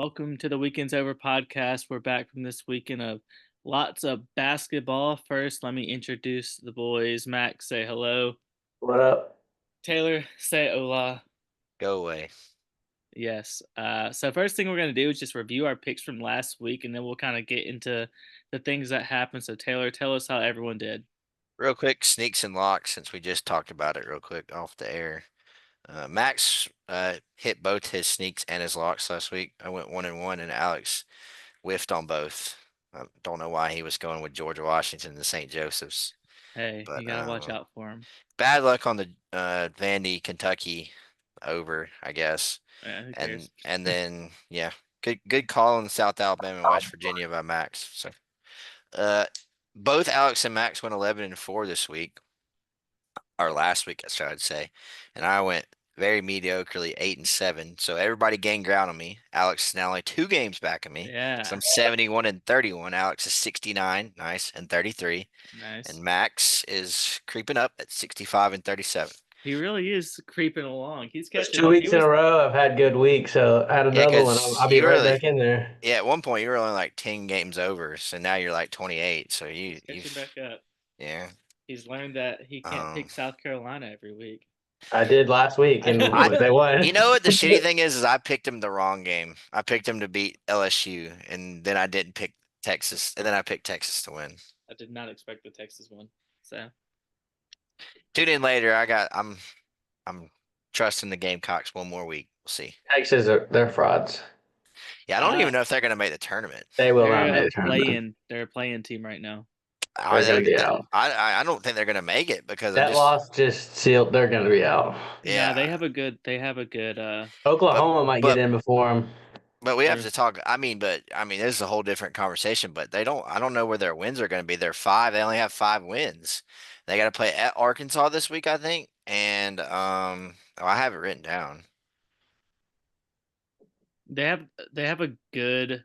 Welcome to the Weekends Over podcast. We're back from this weekend of lots of basketball. First, let me introduce the boys. Max, say hello. What up? Taylor, say hola. Go away. Yes. So first thing we're gonna do is just review our picks from last week, and then we'll kind of get into the things that happened. So Taylor, tell us how everyone did. Real quick, sneaks and locks, since we just talked about it real quick off the air. Max hit both his sneaks and his locks last week. I went 1-1, and Alex whiffed on both. I don't know why he was going with Georgia Washington and St. Joseph's, Hey, you but gotta watch out for him. bad luck on the Vandy Kentucky over, I guess. Yeah, who And cares? and then yeah, good call on South Alabama and West Virginia by Max. So uh, both Alex and Max went 11-4 this week. Or last week, I should say, and I went very mediocrely 8-7. So everybody gained ground on me. Alex is now only 2 games back of me. So Yeah, I'm 71-31. Alex is 69, nice, and 33. nice. And Max is creeping up at 65-37. He really is creeping along. He's There's catching two up. He weeks in was a row I've had good weeks, so I had Yeah, another one. I'll, because I'll be you right really, back in there. yeah, at one point you were only like 10 games over, so now you're like 28. So he's catching you've, back up. yeah. He's learned that he can't Um, pick South Carolina every week. I did last week, and I, they won. you know what the shitty thing is I picked him the wrong game. I picked him to beat LSU, and then I didn't pick Texas, and then I picked Texas to win. I did not expect the Texas one. So Tune in later. I'm trusting the Gamecocks one more week. We'll see. Texas they're frauds. Yeah, I don't uh, even know if they're gonna make the tournament. They will not they're make a the tournament. play-in team right now. I They're going they, to be out. I don't think they're gonna make it because I'm That just loss just sealed. They're going to be out. No, yeah. they have a good But Oklahoma might get but in before them. But we have they're to talk. I mean, this is a whole different conversation. But they don't. I don't know where their wins are going to be. They're five. They only have 5 wins. They got to play at Arkansas this week, I think. And I have it written down. they have they have a good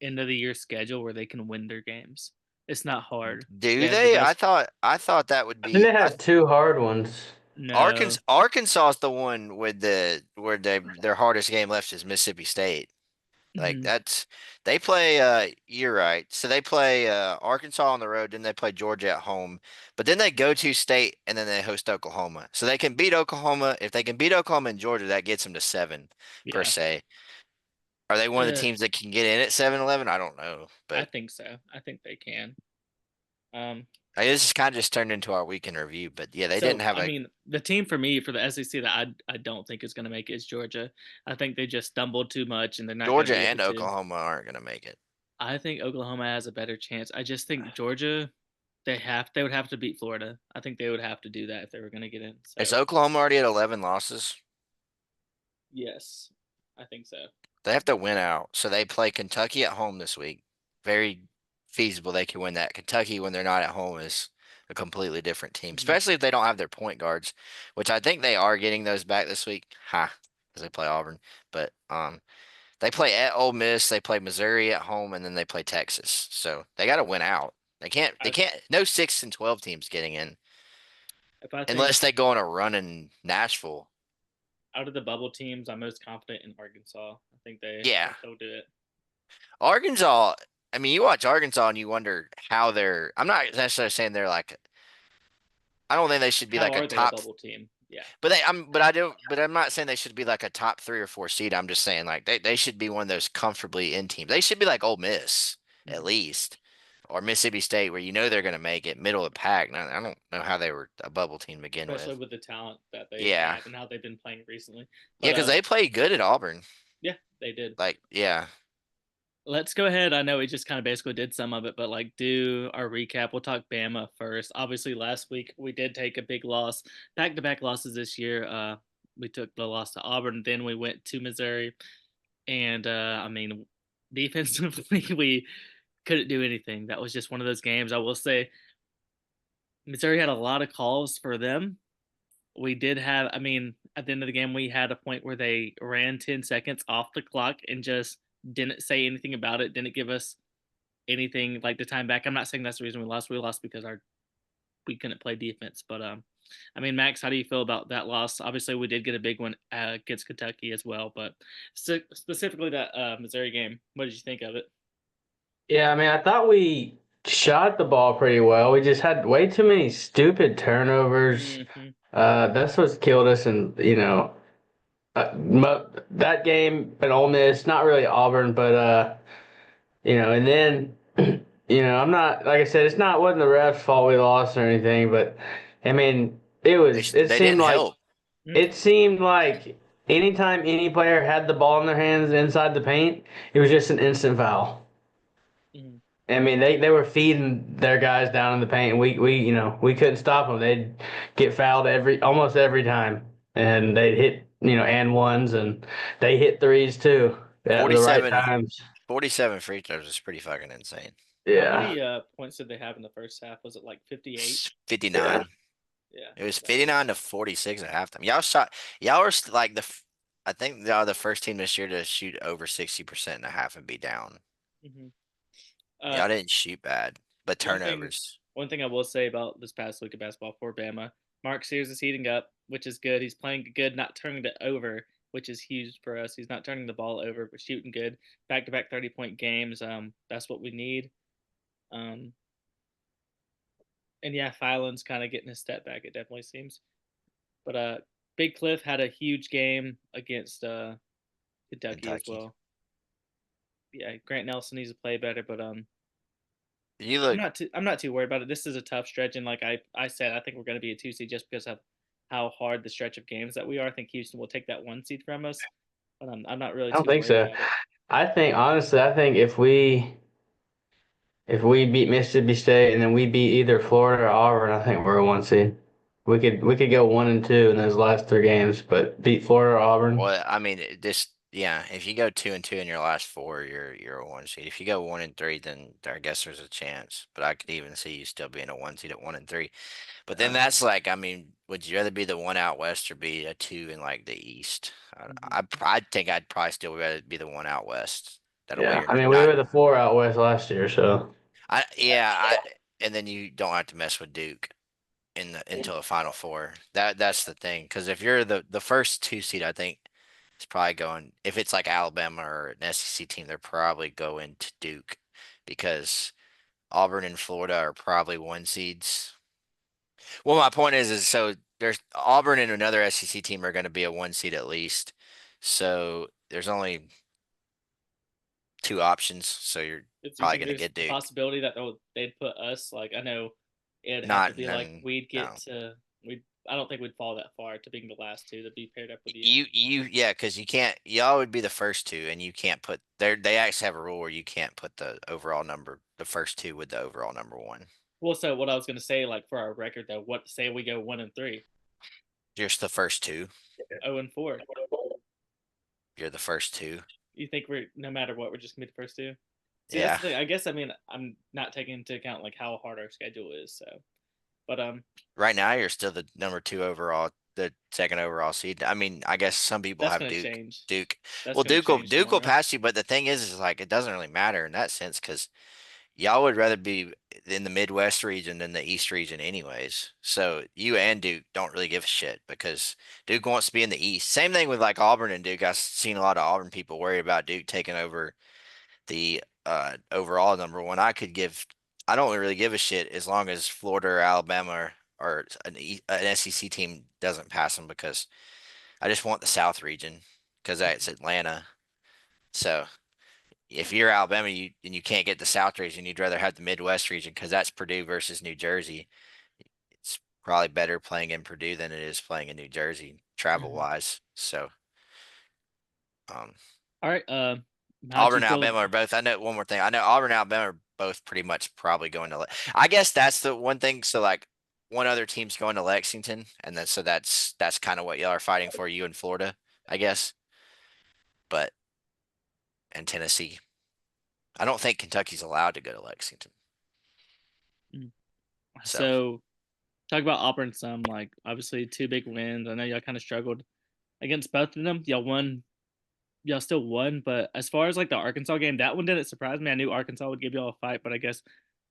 end of the year schedule where they can win their games. It's not hard. They Do have the they? best I thought that would I think be. they have two hard ones. no. Arkansas is the one with where their hardest game left is Mississippi State. Like Mhm. they play you're right. So they play Arkansas on the road, then they play Georgia at home. But then they go to state and then they host Oklahoma. So they can beat Oklahoma. If they can beat Oklahoma and Georgia, that gets them to 7 per Yeah. se. Are they one of the Uh, teams that can get in at 7-11? I don't know. I But think so. I think they can. Um this is kind of just turned into our weekend review. But yeah, they didn't So, have I a mean, the team for me for the SEC that I don't think is going to make it is Georgia. I think they just stumbled too much and they're not going to Georgia be able and to. Oklahoma aren't gonna make it. I think Oklahoma has a better chance. I just think Georgia they would have to beat Florida. I think they would have to do that if they were going to get in. Is So, Oklahoma already at 11 losses? yes. I think so. They have to win out. So they play Kentucky at home this week. Very feasible they can win that. Kentucky, when they're not at home, is a completely different team, Mhm. especially if they don't have their point guards, which I think they are getting those back this week. Ha, because they play Auburn. But they play at Ole Miss, they play Missouri at home, and then they play Texas. So they got to win out. They can't. They I can't. No 6 and 12 teams getting in if I think unless they go on a run in Nashville. out of the bubble teams, I'm most confident in Arkansas. I think Yeah, they'll do it. Arkansas. I mean, you watch Arkansas and you wonder how they're. I'm not necessarily saying they're like. I don't think they should be How like a are they a top. bubble team? Yeah. But they. I'm. But I don't. But I'm not saying they should be like a top 3 or 4 seed. I'm just saying like they should be one of those comfortably in teams. They should be like Ole Miss at Mhm. least, or Mississippi State, where you know they're going to make it middle of the pack. And I don't know how they were a bubble team to begin Especially with. with the talent that they Yeah. have and how they've been playing recently. Yeah, But because they played good at Auburn. yeah, they did. Like, yeah. Let's go ahead. I know we just kind of basically did some of it, but like do our recap. We'll talk Bama first. Obviously, last week we did take a big loss, back-to-back losses this year. We took the loss to Auburn, then we went to Missouri, and I mean, defensively we couldn't do anything. That was just one of those games. I will say, Missouri had a lot of calls for them. We did have, I mean, at the end of the game, we had a point where they ran 10 seconds off the clock and just didn't say anything about it, didn't give us anything like the time back. I'm not saying that's the reason we lost. We lost because we couldn't play defense, but I mean, Max, how do you feel about that loss? Obviously, we did get a big one against Kentucky as well, but specifically that Missouri game, what did you think of it? Yeah, I mean, I thought we shot the ball pretty well. We just had way too many stupid turnovers. Hmm. That's what's killed us, and that game at Ole Miss, not really Auburn, but and then I'm not like I said, wasn't the refs' fault we lost or anything, but I mean, They didn't help. it seemed like anytime any player had the ball in their hands inside the paint, it was just an instant foul. Hmm. I mean, they were feeding their guys down in the paint, and we couldn't stop them. They'd get fouled almost every time, and they'd hit and ones, and they hit threes too at the right 47, times. 47 free throws is pretty fucking insane. How Yeah, many points did they have in the first half? Was it like 58? yeah. 59. Yeah. It was 59 to 46 at halftime. Y'all were like I think y'all the first team this year to shoot over 60% in a half and be down. Hmm. Y'all didn't shoot bad, but One thing, turnovers. one thing I will say about this past week of basketball for Bama, Mark Sears is heating up, which is good. He's playing good, not turning it over, which is huge for us. He's not turning the ball over, but shooting good. Back-to-back 30-point games. That's what we need. Um, and yeah, Filan's kind of getting his step back. It definitely seems. But Big Cliff had a huge game against Kentucky as Kentucky. well. Yeah, Grant Nelson needs to play better, but You look I'm not too worried about it. This is a tough stretch, and like I said, I think we're going to be a 2 seed just because of how hard the stretch of games that we are. I think Houston will take that 1 seed from us, but I'm not really I don't too think worried so. about it. I think honestly, I think if we beat Mississippi State and then we beat either Florida or Auburn, I think we're a 1 seed. We could go 1-2 in those last three games, but beat Florida or Auburn. well. I mean, yeah. If you go 2-2 in your last four, you're a 1 seed. If you go 1-3, then I guess there's a chance. But I could even see you still being a 1 seed at 1-3. But then that's like, I mean, would you rather be the one out west or be a two in like the east? Mhm. I think I'd probably still rather be the one out west. That way Yeah, you're I mean we not. were the 4 out west last year, so And then you don't have to mess with Duke in the until the Final Four. That's the thing. Because if you're the first two seed, I think it's probably going. If it's like Alabama or an SEC team, they're probably going to Duke because Auburn and Florida are probably 1 seeds. Well, my point is so there's Auburn and another SEC team are going to be a 1 seed at least. So there's only two options. So you're You probably think going to there's get a Duke. possibility that they'd put us like I know it'd have to Not be like none. we'd No. get to we. I don't think we'd fall that far to being the last two to be paired up with you. Yeah, because you can't. Y'all would be the first two, and you can't put there. They actually have a rule where you can't put the overall number, the first two with the overall number one. Well, so what I was gonna say, like for our record though, what say we go 1-3, Just the first two. 0-4. You're the first two. You think we're no matter what, we're just gonna be the first two? See, that's Yeah. the thing. I guess I mean I'm not taking into account like how hard our schedule is. So, but Right now, you're still the number two overall, the second overall seed. I mean, I guess some people that's have gonna Duke. change. Duke. That's Well, gonna change Duke will tomorrow. pass you, but the thing is like it doesn't really matter in that sense because y'all would rather be in the Midwest region than the East region, anyways. So you and Duke don't really give a shit because Duke wants to be in the East. Same thing with like Auburn and Duke. I've seen a lot of Auburn people worried about Duke taking over the overall number one. I don't really give a shit as long as Florida or Alabama or an SEC team doesn't pass them because I just want the South region because it's Mhm. Atlanta. So if you're Alabama and you can't get the South region, you'd rather have the Midwest region because that's Purdue versus New Jersey. It's probably better playing in Purdue than it is playing in New Jersey travel Mhm. wise. So um, All right. How'd Auburn you and feel? Alabama are both. I know one more thing. I know Auburn and Alabama are both pretty much probably going to. I guess that's the one thing. So like one other team's going to Lexington, and then so that's kind of what y'all are fighting for. You in Florida, I guess, but and Tennessee. I don't think Kentucky's allowed to go to Lexington. Mhm. So So talk about Auburn some. Like obviously two big wins. I know y'all kind of struggled against both of them. Y'all won. Y'all still won, but as far as like the Arkansas game, that one didn't surprise me. I knew Arkansas would give y'all a fight, but I guess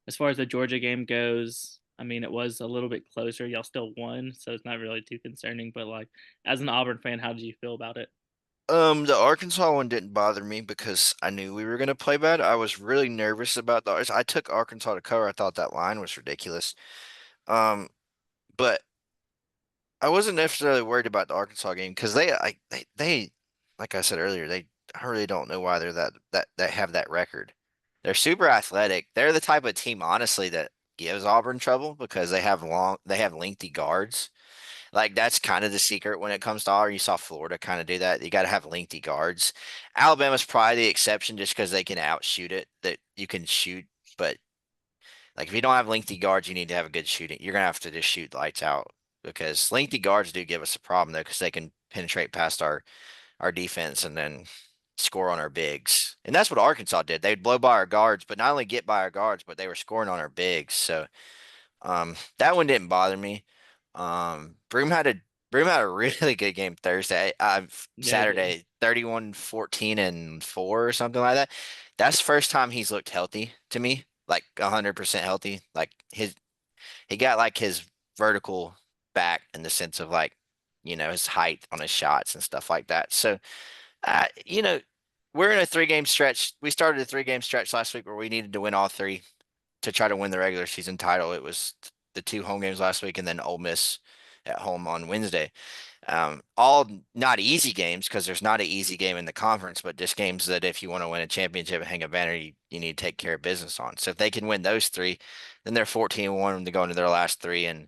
as far as the Georgia game goes, I mean, it was a little bit closer. Y'all still won, so it's not really too concerning. But like, as an Auburn fan, how did you feel about it? The Arkansas one didn't bother me because I knew we were gonna play bad. I was really nervous about the. I took Arkansas to cover. I thought that line was ridiculous. Um, but I wasn't necessarily worried about the Arkansas game because they, like I said earlier, I really don't know why they're that have that record. They're super athletic. They're the type of team, honestly, that gives Auburn trouble because they have lengthy guards. Like that's kind of the secret when it comes to Auburn. You saw Florida kind of do that. You got to have lengthy guards. Alabama's probably the exception just because they can outshoot it. That you can shoot, but like if you don't have lengthy guards, you need to have a good shooting. You're gonna have to just shoot lights out because lengthy guards do give us a problem though because they can penetrate past our defense and then score on our bigs. And that's what Arkansas did. They'd blow by our guards, but not only get by our guards, but they were scoring on our bigs. So that one didn't bother me. Broome had a really good game Thursday. Yeah, he did. Saturday, 31-14 and 4 or something like that. That's the first time he's looked healthy to me, like 100% healthy. Like he got like his vertical back in the sense of like, his height on his shots and stuff like that. So, uh, you know, we're in a 3 game stretch. We started a 3 game stretch last week where we needed to win all three to try to win the regular season title. It was the 2 home games last week and then Ole Miss at home on Wednesday. All not easy games because there's not an easy game in the conference, but just games that if you want to win a championship and hang a banner, you need to take care of business on. So if they can win those three, then they're 14-1 to go into their last three, and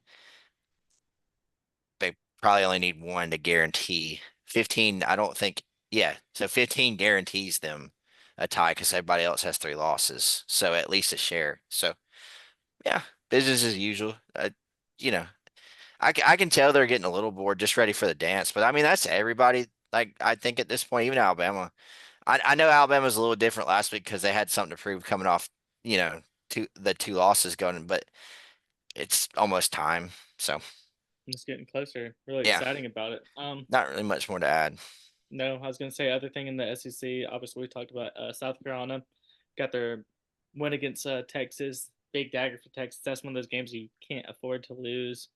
they probably only need one to guarantee 15. I don't think, yeah. So 15 guarantees them a tie because everybody else has 3 losses. So at least a share. So yeah, business as usual. You know, I can tell they're getting a little bored, just ready for the dance. But I mean, that's everybody. Like I think at this point, even Alabama. I know Alabama's a little different last week because they had something to prove coming off, the 2 losses going, but it's almost time. So It's getting closer. Really yeah, exciting about it. not really much more to add. No, I was gonna say other thing in the SEC. Obviously, we talked about South Carolina got their win against Texas. Big dagger for Texas. That's one of those games you can't afford to lose.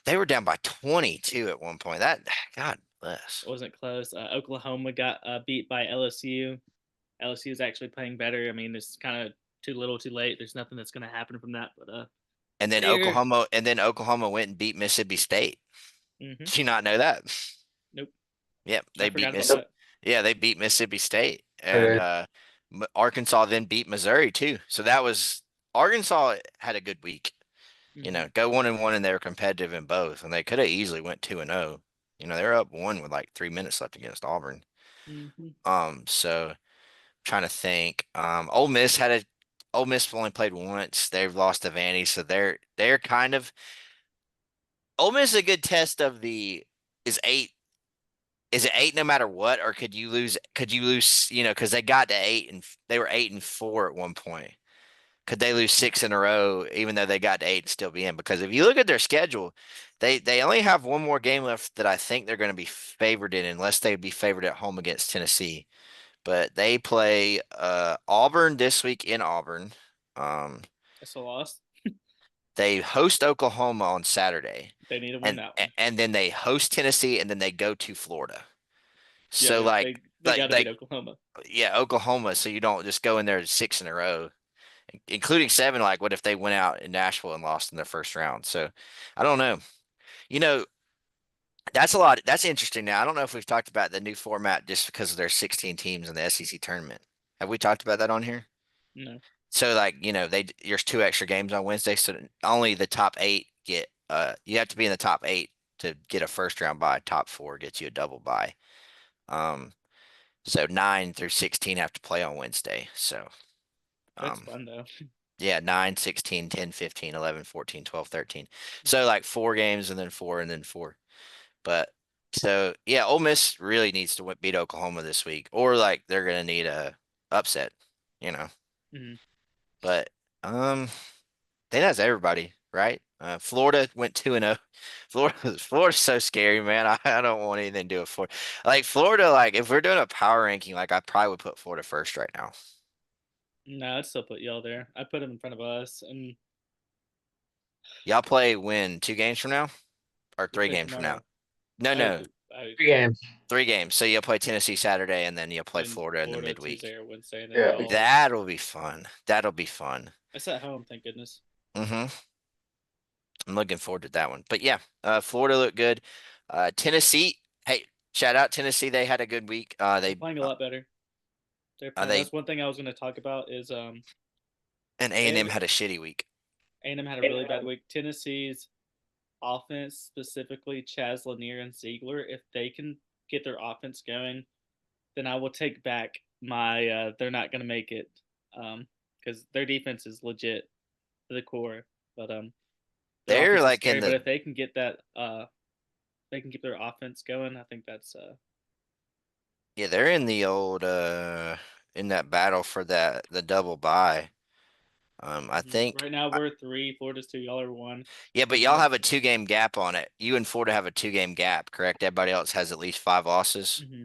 They were down by 22 at one point. That God bless. It wasn't close. Oklahoma got beat by LSU. LSU is actually playing better. I mean, it's kind of too little, too late. There's nothing that's gonna happen from that. But they're And then Oklahoma went and beat Mississippi State. mm-hmm. Did you not know that? Nope, Yep, I they beat forgot about Miss. that. Yeah, they beat Mississippi State, and Uh, Arkansas then beat Missouri too. So that was Arkansas had a good week. Mm-hmm. Go 1-1, and they were competitive in both, and they could have easily went 2-0. They were up one with like 3 minutes left against Auburn. Mm-hmm. So trying to think. Ole Miss only played once. They've lost to Vandy, so they're kind of Ole Miss is a good test of the is 8. Is it 8 no matter what, or could you lose? Could you lose? Because they got to 8 and they were 8-4 at one point. Could they lose 6 in a row, even though they got to 8 and still be in? Because if you look at their schedule, they only have one more game left that I think they're going to be favored in, unless they be favored at home against Tennessee. But they play Auburn this week in Auburn. Um, That's a loss. they host Oklahoma on Saturday, They need to win and that one. and then they host Tennessee, and then they go to Florida. Yeah, So like they got like to beat like Oklahoma. yeah, Oklahoma. So you don't just go in there 6 in a row, including 7. Like what if they went out in Nashville and lost in their first round? So I don't know. You know, that's a lot. That's interesting. Now I don't know if we've talked about the new format just because there's 16 teams in the SEC tournament. Have we talked about that on here? No. So like there's 2 extra games on Wednesday, so only the top 8 get. You have to be in the top 8 to get a first round bye. Top 4 gets you a double bye. Um, so 9 through 16 have to play on Wednesday. So That's um, fun though. yeah, 9, 16, 10, 15, 11, 14, 12, 13. So like 4 games and then 4 and then 4. But so yeah, Ole Miss really needs to beat Oklahoma this week, or like they're gonna need a upset, you know. Mm-hmm. But um, think that's everybody, right? Florida went 2-0. Florida's so scary, man. I don't want anything to do with Florida. Like Florida, like if we're doing a power ranking, like I probably would put Florida first right now. No, I'd still put y'all there. I'd put them in front of us, and Y'all play when 2 games from now or We three play games from now? tomorrow. No, Oh, no, I 3 games. 3 games. So you'll play Tennessee Saturday and then you'll play then Florida in the Florida midweek. Tuesday or Wednesday, and then Yeah. y'all. That'll be fun. That'll be fun. It's at home, thank goodness. Mm-hmm. I'm looking forward to that one. But yeah, Florida looked good. Tennessee, hey, shout out Tennessee. They had a good week. They're playing a lot better. They're playing. They That's one thing I was going to talk about is and they A&M have had a shitty week. A&M had a really bad week. Tennessee's offense, specifically Chaz Lanier and Ziegler, if they can get their offense going, then I will take back my they're not going to make it because their defense is legit to the core, but their They're offense is like in scary. But the if they can get that they can keep their offense going, I think that's yeah, they're in the old in that battle for the double bye. I think right now we're three, Florida's two, y'all are one, yeah, but and y'all y'all. have a 2 game gap on it. You and Florida have a 2 game gap, correct? Everybody else has at least 5 losses. Mm-hmm.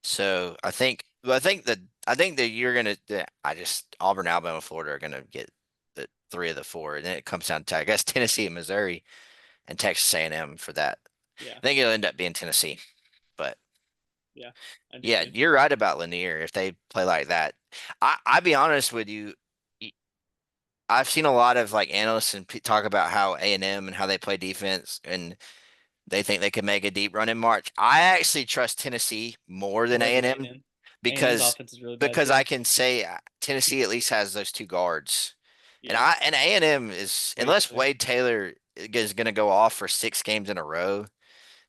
So I think that you're gonna that I just Auburn, Alabama, Florida are gonna get the 3 of the 4, and then it comes down to I guess Tennessee and Missouri and Texas A&M for that. Yeah, I think it'll end up being Tennessee, but yeah, I do yeah, too. you're right about Lanier. If they play like that, I be honest with you. I've seen a lot of like analysts and talk about how A&M and how they play defense, and they think they can make a deep run in March. I actually trust Tennessee more than More than A&M A&M. A&M's because offense is really bad because I too. can say Tennessee at least has those 2 guards, and Yeah, I and A&M is Wade unless Taylor. Wade Taylor is going to go off for 6 games in a row.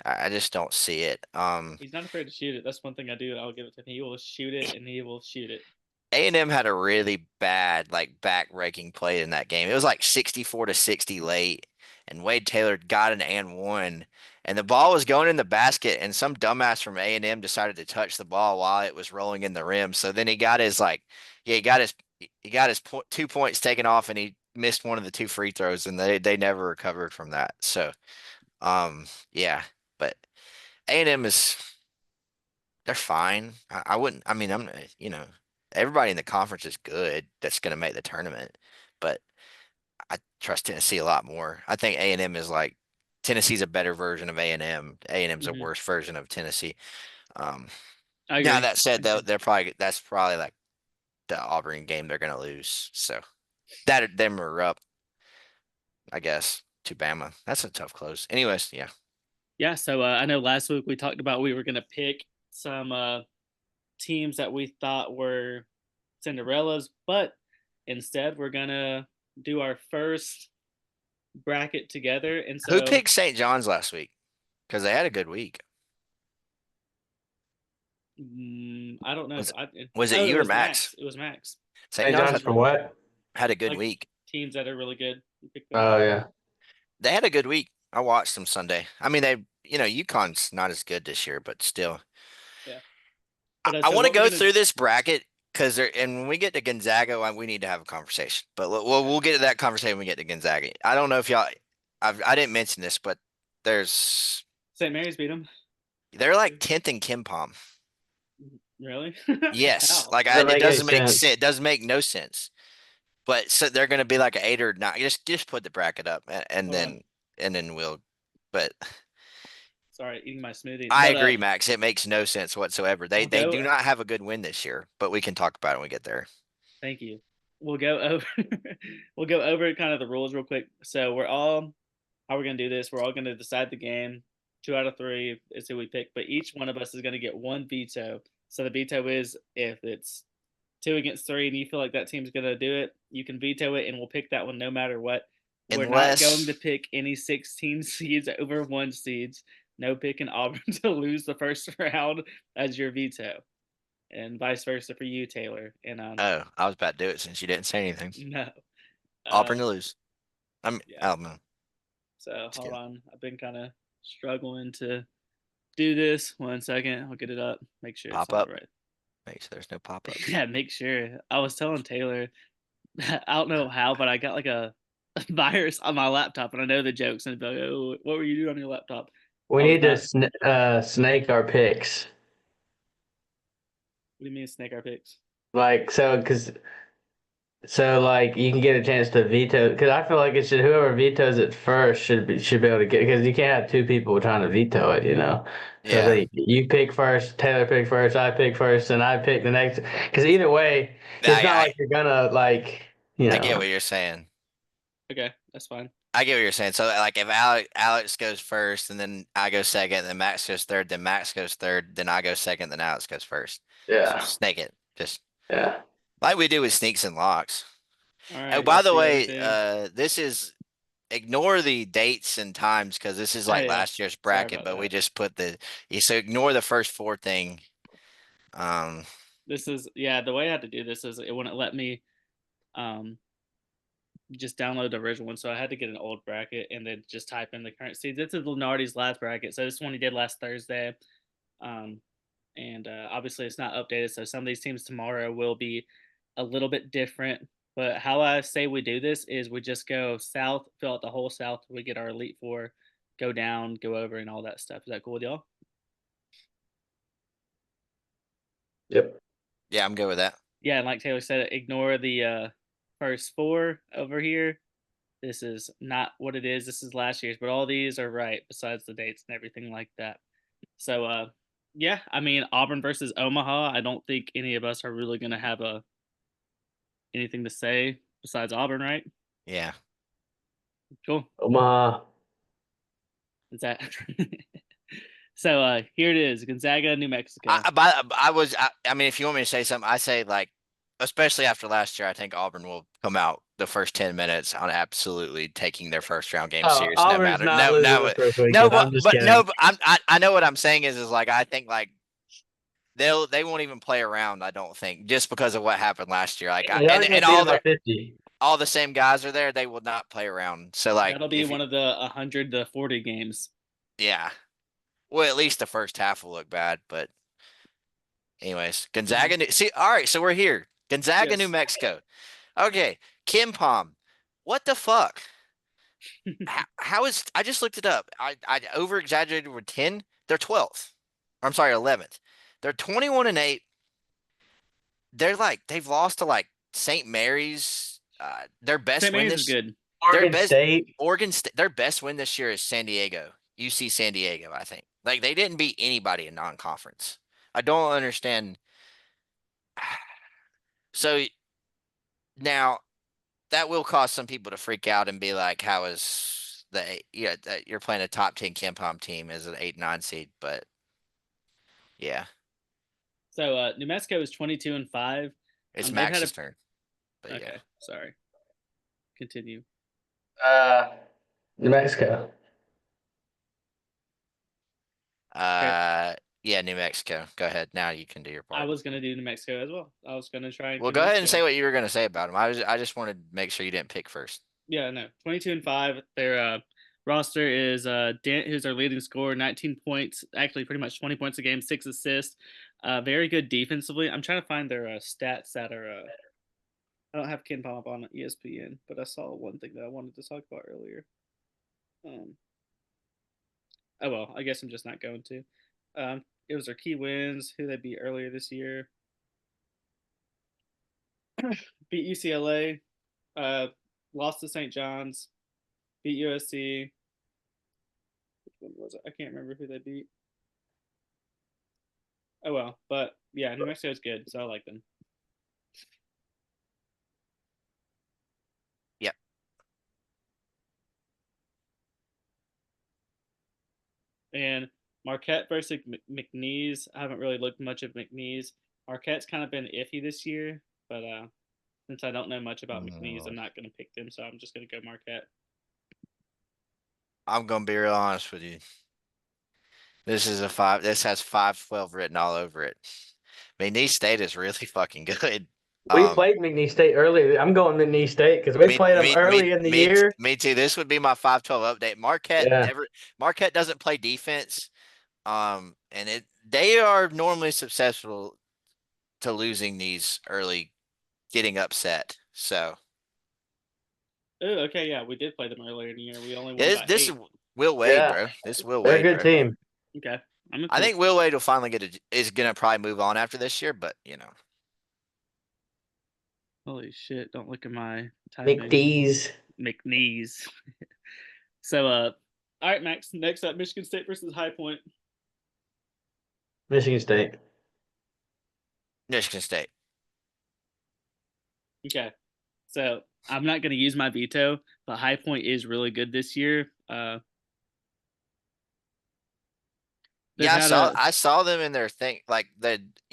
I just don't see it. He's not afraid to shoot it. That's one thing I do. I'll give it to him. He will shoot it, and he will shoot it. A&M had a really bad like back-breaking play in that game. It was like 64-60 late, and Wade Taylor got an and one, and the ball was going in the basket, and some dumbass from A&M decided to touch the ball while it was rolling in the rim. So then he got his like, yeah, he got his 2 points taken off, and he missed one of the 2 free throws, and they never recovered from that. So, yeah, but A&M is they're fine. I wouldn't. I mean, everybody in the conference is good. That's going to make the tournament, but I trust Tennessee a lot more. I think A&M is like Tennessee's a better version of A&M. A&M's a Hmm. worse version of Tennessee. Um, I Now agree. that said, though, that's probably like the Auburn game they're going to lose. So that them are up, I guess, to Bama. That's a tough close. Anyways, yeah. Yeah. So I know last week we talked about we were gonna pick some teams that we thought were Cinderellas, but instead we're gonna do our first bracket together. And Who so picked St. John's last week? Because they had a good week. I don't know. Was was it Oh, it you or was Max? Max. It was Max. St. St. John's John's for what? had a good Like week. teams that are really good. You pick them. Oh yeah. They had a good week. I watched them Sunday. I mean, UConn's not as good this year, but still. Yeah. I, But I so want to what we're go gonna through this bracket because and when we get to Gonzaga, we need to have a conversation. But we'll get to that conversation when we get to Gonzaga. I don't know if y'all, I didn't mention this, but there's St. Mary's beat them. they're like 10th in Kim Palm. Really? Yes, How? like Doesn't it make any doesn't make sense. sense. It doesn't make no sense. But so they're going to be like an 8 or 9. Just put the bracket up, and Hold on. then we'll. But Sorry, eating my smoothie. I But agree, Max. It makes no sense whatsoever. They we'll they go. do not have a good win this year, but we can talk about it when we get there. Thank you. We'll go over. We'll go over kind of the rules real quick. So we're all how we're gonna do this. We're all gonna decide the game. 2 out of 3 is who we pick, but each one of us is gonna get one veto. So the veto is if it's 2 against 3 and you feel like that team's gonna do it, you can veto it, and we'll pick that one no matter what. We're not going to Unless pick any 16 seeds over 1 seeds. No picking Auburn to lose the first round as your veto, and vice versa for you, Taylor. And oh, I was about to do it since you didn't say anything. no, Auburn uh, to lose. I'm yeah. Alabama. So It's hold good. on, I've been kind of struggling to do this. 1 second, I'll get it up. Make sure it's Pop on the up. right. Make sure there's no pop ups. Yeah, make sure. I was telling Taylor, I don't know how, but I got like a virus on my laptop, and I know the jokes, and it'd be like, "Oh, what were you doing on your laptop?" We I was need to not. snake our picks. What do you mean snake our picks? Like so, because So like you can get a chance to veto because I feel like it should whoever vetoes it first should be able to get because you can't have two people trying to veto it, you know. So Yeah. they you pick first, Taylor pick first, I pick first, and I pick the next. Because either way, it's not I like you're gonna like you I get know. what you're saying. Okay, that's fine. I get what you're saying. So like if Alex goes first and then I go second, then Max goes third, then Max goes third, then I go second, then Alex goes first. So Yeah, snake it. Just yeah. like we do with sneaks and locks. All Oh, right, by let's the see way, everything. this is ignore the dates and times because this is Oh like yeah, last year's sorry bracket, about but we that. just put the so ignore the first four thing. Um, This is yeah. The way I had to do this is it wouldn't let me um just download the original one, so I had to get an old bracket and then just type in the current seeds. This is Lenardi's last bracket, so this one he did last Thursday. Um, and obviously it's not updated, so some of these teams tomorrow will be a little bit different. But how I say we do this is we just go south, fill out the whole south. We get our elite four, go down, go over, and all that stuff. Is that cool with y'all? Yep. yeah, I'm good with that. Yeah, and like Taylor said, ignore the first four over here. This is not what it is. This is last year's, but all these are right besides the dates and everything like that. So yeah, I mean Auburn versus Omaha. I don't think any of us are really gonna have a anything to say besides Auburn, right? Yeah. Cool. Omaha. Is that so here it is. Gonzaga, New Mexico. I mean, if you want me to say something, I say like, especially after last year, I think Auburn will come out the first 10 minutes on absolutely taking their first round game Oh, serious, no Auburn's matter, not no, losing no, the first no, weekend. I'm just but no, kidding. but I know what I'm saying is like, I think like they won't even play around, I don't think, just because of what happened last year. Like, Y'all are gonna and beat them by 50. all the same guys are there, they will not play around. So like, That'll be if you, one of the 100 to 40 games. yeah, well, at least the first half will look bad, but anyways, Mhm. Gonzaga. See, all right, so we're here. Gonzaga, New Yes. Mexico. Okay, Kim Palm. What the fuck? How is? I just looked it up. I over exaggerated with 10. They're 12th. I'm sorry, 11th. They're 21-8. They're like they've lost to like St. Mary's. Their best St. win Mary's is this. good. Their Oregon best State. Oregon. Their best win this year is San Diego. UC San Diego. I think. Like they didn't beat anybody in non-conference. I don't understand. So now that will cause some people to freak out and be like, "How is the yeah that you're playing a top 10 Ken Palm team as an 8-9 seed?" But yeah, So New Mexico is 22-5. it's They've had Max's turn. But a yeah, okay. Sorry. Continue. Uh, New Mexico. Okay. uh, yeah, New Mexico. Go ahead. Now you can do your I part. was gonna do New Mexico as well. I was gonna try and Well, go ahead convince and say y'all. what you were gonna say about them. I just wanted to make sure you didn't pick first. Yeah, no. 22-5. Their roster is Dent, who's their leading scorer, 19 points, actually pretty much 20 points a game, 6 assists. Very good defensively. I'm trying to find their stats that are I don't have Ken Pom up on ESPN, but I saw one thing that I wanted to talk about earlier. Um, oh well, I guess I'm just not going to. It was their key wins, who they beat earlier this year. Beat UCLA, uh, lost to St. John's, beat USC. Which one was it? I can't remember who they beat. Oh well, but yeah, New Mexico's good, so I like them. Yep. And Marquette versus McNeese. I haven't really looked much of McNeese. Marquette's kind of been iffy this year, but since I don't know much about McNeese, Mm, I'm not going to pick them, so I'm just going to go Marquette. I'm gonna be real honest with you. This is a five. This has 5-12 written all over it. I mean, Nice State is really fucking good. We Um, played McNeese State earlier. I'm going McNeese State because we played them early in the year. me too. This would be my 5-12 update. Yeah. Marquette doesn't play defense. And they are normally successful to losing these early, getting upset. So Oh, okay, yeah, we did play them earlier in the year. We only yeah, won by this is 8. Will Wade, Yeah. bro. This is Will They're a Wade, good bro. team. Okay, I'm I cool. think Will Wade will finally is gonna probably move on after this year, but you know, Holy shit! Don't look at my typing. McDee's. McNeese. So, all right, Max. Next up, Michigan State versus High Point. Michigan State. Michigan State. Okay. So I'm not going to use my veto, but High Point is really good this year. They've Yeah, had a I saw them in their thing like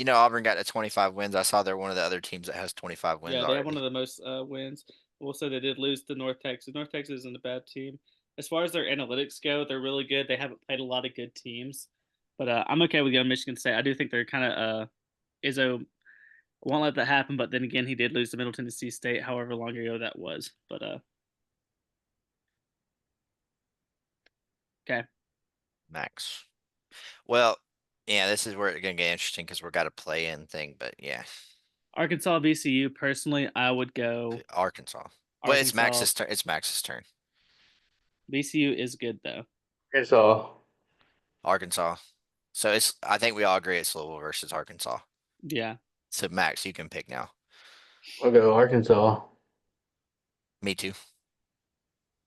Auburn got to 25 wins. I saw they're one of the other teams that has 25 wins yeah, they have one already. of the most wins. Also, they did lose to North Texas. North Texas isn't a bad team. As far as their analytics go, they're really good. They haven't played a lot of good teams, but I'm okay with going Michigan State. I do think they're kind of Izzo won't let that happen. But then again, he did lose to Middle Tennessee State, however long ago that was. But okay. Max. Well, yeah, this is where it's gonna get interesting because we're got a play-in thing, but yeah, Arkansas VCU. Personally, I would go Arkansas. Well, it's Arkansas. Max's turn. It's Max's turn. VCU is good though. Arkansas. Arkansas. So I think we all agree it's Louisville versus Arkansas. Yeah, So Max, you can pick now. I'll go Arkansas. Me too.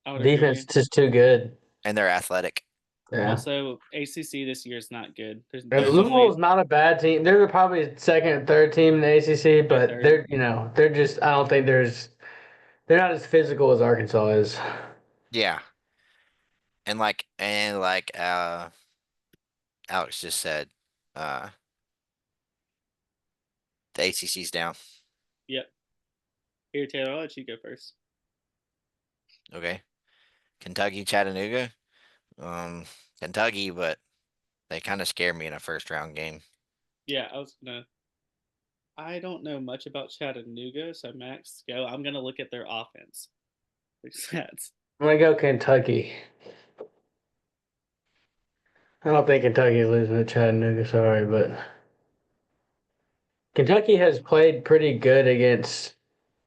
I would Defense agree. is just too good. And they're athletic. Yeah. Also, ACC this year is not good. And There's Louisville only is not a bad team. They're probably second and third team in the ACC, but third. they're just. I don't think they're not as physical as Arkansas is. Yeah. And Alex just said, the ACC's down. Yep. Here, Taylor, I'll let you go first. Okay. Kentucky, Chattanooga. Kentucky, but they kind of scare me in a first round game. Yeah, I don't know much about Chattanooga, so Max, go. I'm gonna look at their offense. Stats. I'm gonna go Kentucky. I don't think Kentucky is losing to Chattanooga. Sorry, but Kentucky has played pretty good against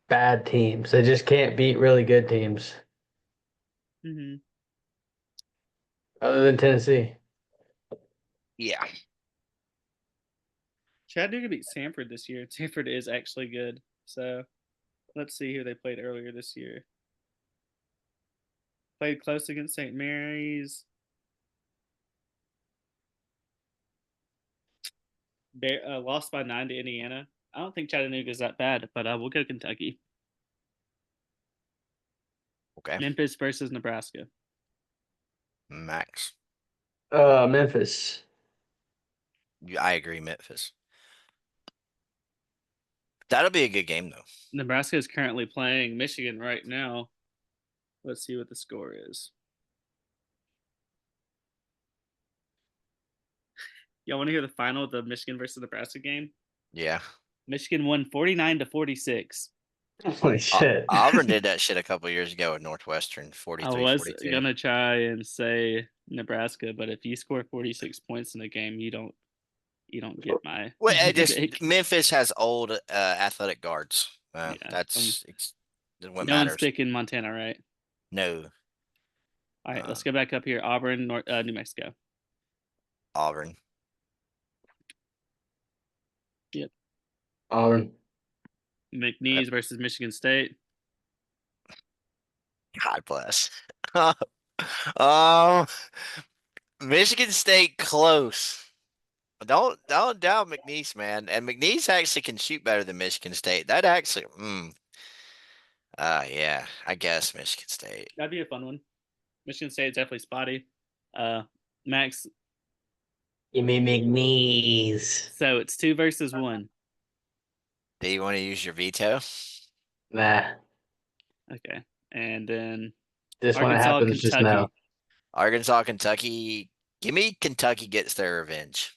bad teams. They just can't beat really good teams, Mm-hmm. other than Tennessee. Yeah. Chattanooga beat Sanford this year. Sanford is actually good. So let's see who they played earlier this year. Played close against St. Mary's. Lost by 9 to Indiana. I don't think Chattanooga is that bad, but we'll go Kentucky. Okay. Memphis versus Nebraska. Max. Memphis. I agree, Memphis. That'll be a good game though. Nebraska is currently playing Michigan right now. Let's see what the score is. Y'all want to hear the final of the Michigan versus Nebraska game? Yeah. Michigan won 49 to 46. Holy shit. Auburn did that shit a couple years ago at Northwestern, I was 43-42. gonna try and say Nebraska, but if you score 46 points in a game, you don't get my Well, pick. Memphis has old athletic guards. Yeah, That's what no one's matters. picking Montana, right? No. All right, let's go back up here. Auburn, New Mexico. Auburn. Yep. Auburn. McNeese versus Michigan State. God bless. Michigan State close. Don't doubt McNeese, man. And McNeese actually can shoot better than Michigan State. That actually, yeah, I guess Michigan State. That'd be a fun one. Michigan State is definitely spotty. Max. You mean McNeese? So it's 2 versus 1. Do you want to use your veto? Nah. Okay, and then Just when it Arkansas, happens, just Kentucky. know. Arkansas, Kentucky. Give me Kentucky gets their revenge.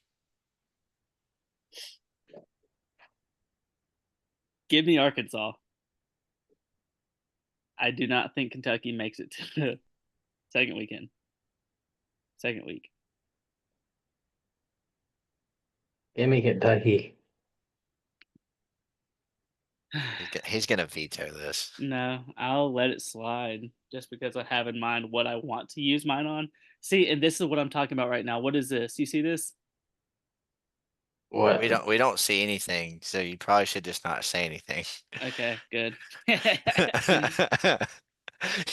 Give me Arkansas. I do not think Kentucky makes it to the second week. Give me Kentucky. He's gonna veto this. No, I'll let it slide just because I have in mind what I want to use mine on. See, and this is what I'm talking about right now. What is this? You see this? What? We don't see anything, so you probably should just not say anything. Okay, good.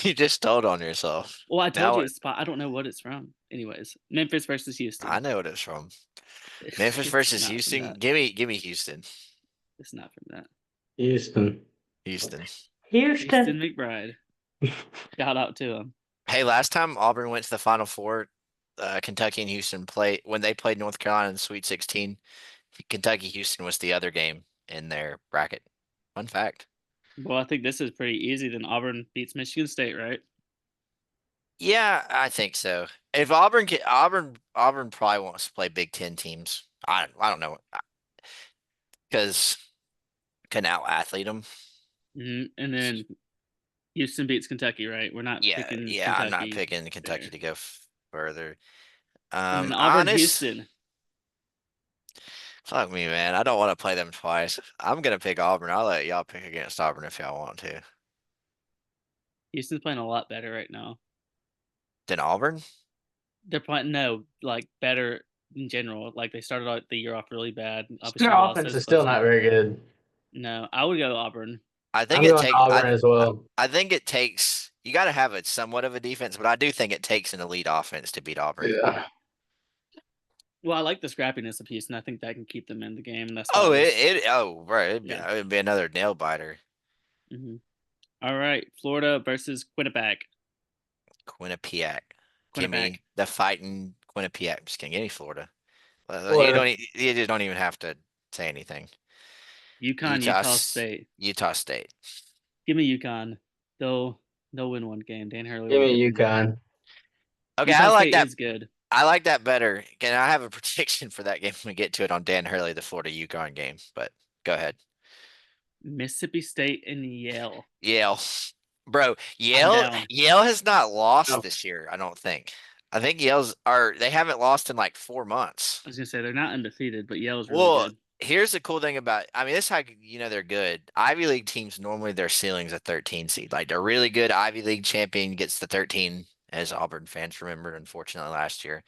You just told on yourself. Well, I told Now you it's spot. I don't know what it's from. Anyways, Memphis versus I Houston. know what it's from. Memphis It's versus not from Houston. that. Give me Houston. It's not from that. Houston. Houston. Houston Houston. McBride. Shout out to him. Hey, last time Auburn went to the Final Four, Kentucky and Houston played when they played North Carolina in the Sweet 16. Kentucky Houston was the other game in their bracket. Fun fact. Well, I think this is pretty easy. Then Auburn beats Michigan State, right? Yeah, I think so. If Auburn probably wants to play Big Ten teams. I don't know because can out athlete them. And then Houston beats Kentucky, right? We're not Yeah, picking yeah. I'm not Kentucky picking Kentucky there. to go further. And then Auburn Honest. Houston. Fuck me, man. I don't want to play them twice. I'm gonna pick Auburn. I'll let y'all pick against Auburn if y'all want to. Houston's playing a lot better right now. Then Auburn? They're playing no, like better in general. Like they started out the year off really bad. Their Obviously lost offense those is still close not games. very good. No, I would go Auburn. I think I'm it going take Auburn as well. I think it takes you got to have a somewhat of a defense, but I do think it takes an elite offense to beat Auburn. Yeah. Well, I like the scrappiness of Houston. I think that can keep them in the game, and that's why I Oh, was. right, Yeah. it'd be another nail biter. hmm All right, Florida versus Quinnipiac. Quinnipiac. Give Quinnipiac. me the fighting Quinnipiac. Just kidding. Give me Florida. Florida. You just don't even have to say anything. UConn, Utah Utah State. Utah State. Give me UConn. They'll win one game. Dan Hurley Give will me get them done. UConn. Okay, Utah State is good. I like that better. Can I have a prediction for that game when we get to it on Dan Hurley, the Florida UConn game? But go ahead. Mississippi State and Yale. Yale. Bro, I'm down. Yale has not lost No. this year, I don't think. I think they haven't lost in like 4 months. I was gonna say they're not undefeated, but Yale's really Well, good. here's the cool thing about I mean, this is how you know they're good. Ivy League teams normally their ceiling's a 13 seed. Like they're really good Ivy League champion gets the 13, as Auburn fans remembered, unfortunately, last year.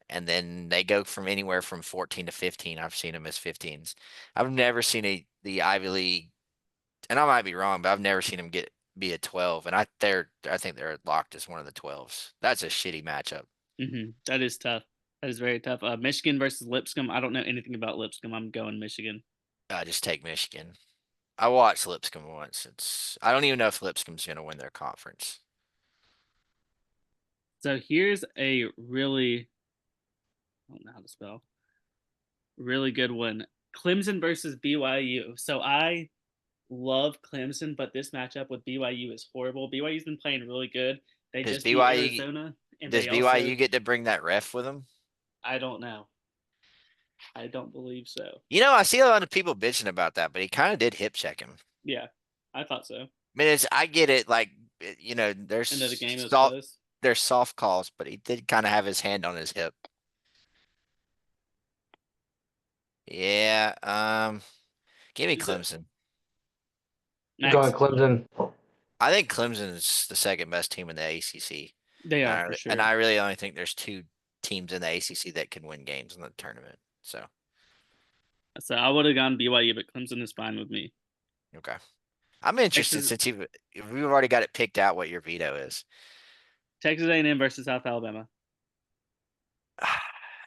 And then they go from anywhere from 14 to 15. I've seen them as 15s. I've never seen the Ivy League, and I might be wrong, but I've never seen them be a 12. And I think they're locked as one of the 12s. That's a shitty matchup. That is tough. That is very tough. Michigan versus Lipscomb. I don't know anything about Lipscomb. I'm going Michigan. I just take Michigan. I watched Lipscomb once. I don't even know if Lipscomb's going to win their conference. So here's a really, I don't know how to spell, really good one. Clemson versus BYU. So I love Clemson, but this matchup with BYU is horrible. BYU's been playing really good. They Does just beat BYU Arizona, and does they also, BYU get to bring that ref with them? I don't know. I don't believe so. You know, I see a lot of people bitching about that, but he kind of did hip check him. Yeah, I thought so. I mean, I get it. Like, you know, End of the game, it was soft, close. there's soft calls, but he did kind of have his hand on his hip. Yeah. Give me Is it Clemson. Going Max? Clemson. I think Clemson is the second best team in the ACC. They are for And sure. I really only think there's two teams in the ACC that can win games in the tournament. So, So I would have gone BYU, but Clemson is fine with me. okay. I'm interested Texas, since we've already got it picked out what your veto is. Texas A&M versus South Alabama.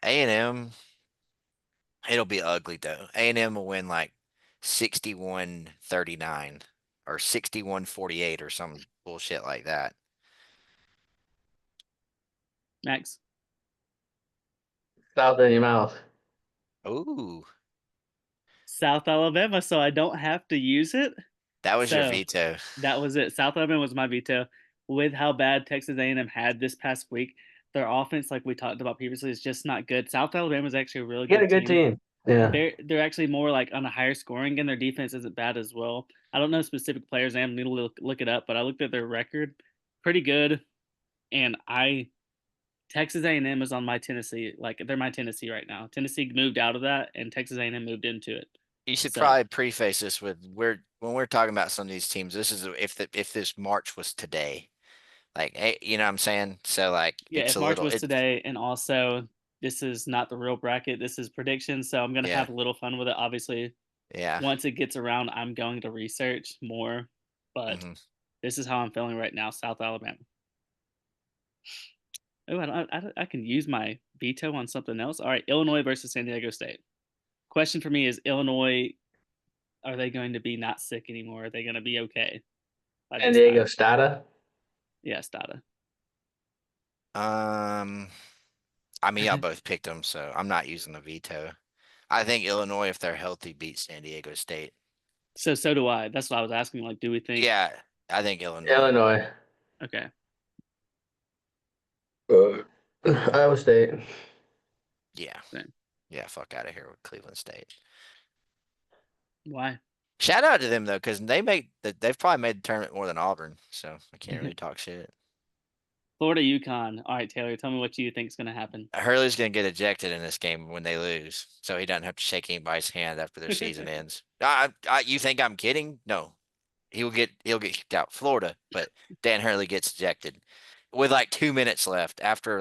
A&M, it'll be ugly though. A&M will win like 61-39 or 61-48 or some bullshit like that. Max, South of your mouth. Ooh, South Alabama. So I don't have to use it. that was your So veto. that was it. South Alabama was my veto. With how bad Texas A&M had this past week, their offense, like we talked about previously, is just not good. South Alabama is actually a really You got a good good team. team. Yeah. They're actually more like on a higher scoring, and their defense isn't bad as well. I don't know specific players. I need to look it up, but I looked at their record, pretty good. And Texas A&M is on my Tennessee. Like they're my Tennessee right now. Tennessee moved out of that, and Texas A&M moved into it. You should So probably preface this with when we're talking about some of these teams, this is if this March was today. Like, hey, you know what I'm saying? So like yeah, if March was today, and also this is not the real bracket. This is predictions, so I'm gonna Yeah. have a little fun with it. Obviously, Yeah. once it gets around, I'm going to research more. But hmm this is how I'm feeling right now. South Alabama. Oh, I can use my veto on something else. All right, Illinois versus San Diego State. Question for me is Illinois. Are they going to be not sick anymore? Are they going to be okay by San this Diego time? Stada. Yeah, Stada. Um, I mean, y'all both picked them, so I'm not using a veto. I think Illinois, if they're healthy, beats San Diego State. So do I. That's what I was asking. Like, do we think? Yeah, I think Illinois. Illinois. Okay. Iowa State. Yeah, Same. yeah, fuck out of here with Cleveland State. Why? Shout out to them though, because they've probably made the tournament more than Auburn, so I can't really talk shit. Florida, UConn. All right, Taylor. Tell me what you think is going to happen. Hurley's gonna get ejected in this game when they lose, so he doesn't have to shake anybody's hand after their season ends. You think I'm kidding? No, he'll get kicked out. Florida, but Dan Hurley gets ejected with like 2 minutes left after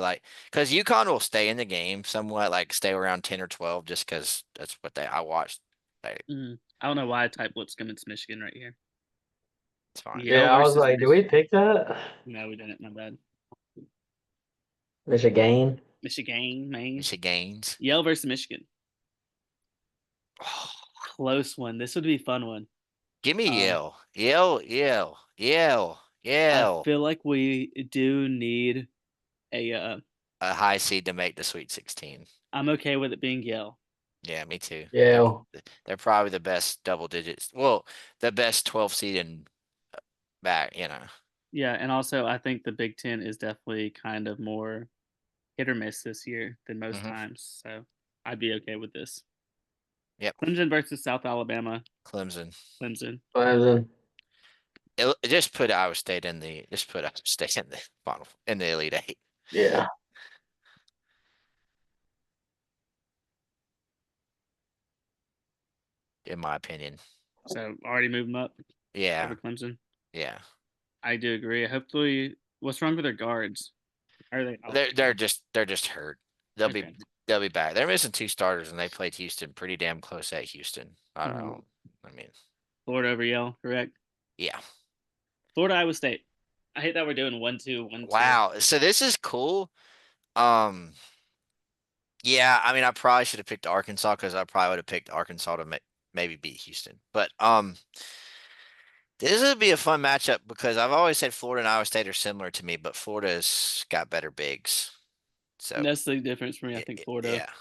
because UConn will stay in the game somewhat, like stay around 10 or 12, just because that's what I watched. I don't know why I typed Lipscomb. It's Michigan right here. It's fine. Yale Yeah, I was versus like, did we pick that? No, we didn't. My bad. Michigan. Michigan, Maine. Michigan's. Yale versus Michigan. Close one. This would be a fun one. Give me Uh, Yale. I Yale. feel like we do need a. A high seed to make the Sweet 16. I'm okay with it being Yale. Yeah, me too. Yeah. They're probably the best double digits. Well, the best 12 seed in back. Yeah, and also I think the Big Ten is definitely kind of more hit or miss this year than most hmm times. So I'd be okay with this. Yep. Clemson versus South Alabama. Clemson. Clemson. Clemson. Just put Iowa State in the final in the Elite Eight. Yeah. In my opinion. So already move them up Yeah. over Clemson. Yeah. I do agree. Hopefully, what's wrong with their guards? Are they? They're just hurt. They'll Okay. be they'll be back. They're missing two starters and they played Houston pretty damn close at Houston. I don't Mhm. know. I mean, Florida over Yale, correct? yeah. Florida, Iowa State. I hate that we're doing 1-2, 1-2. Wow. So this is cool. Um Yeah, I mean, I probably should have picked Arkansas because I probably would have picked Arkansas to maybe beat Houston. But this would be a fun matchup because I've always said Florida and Iowa State are similar to me, but Florida's got better bigs. So That's the difference for me. I think Florida. yeah,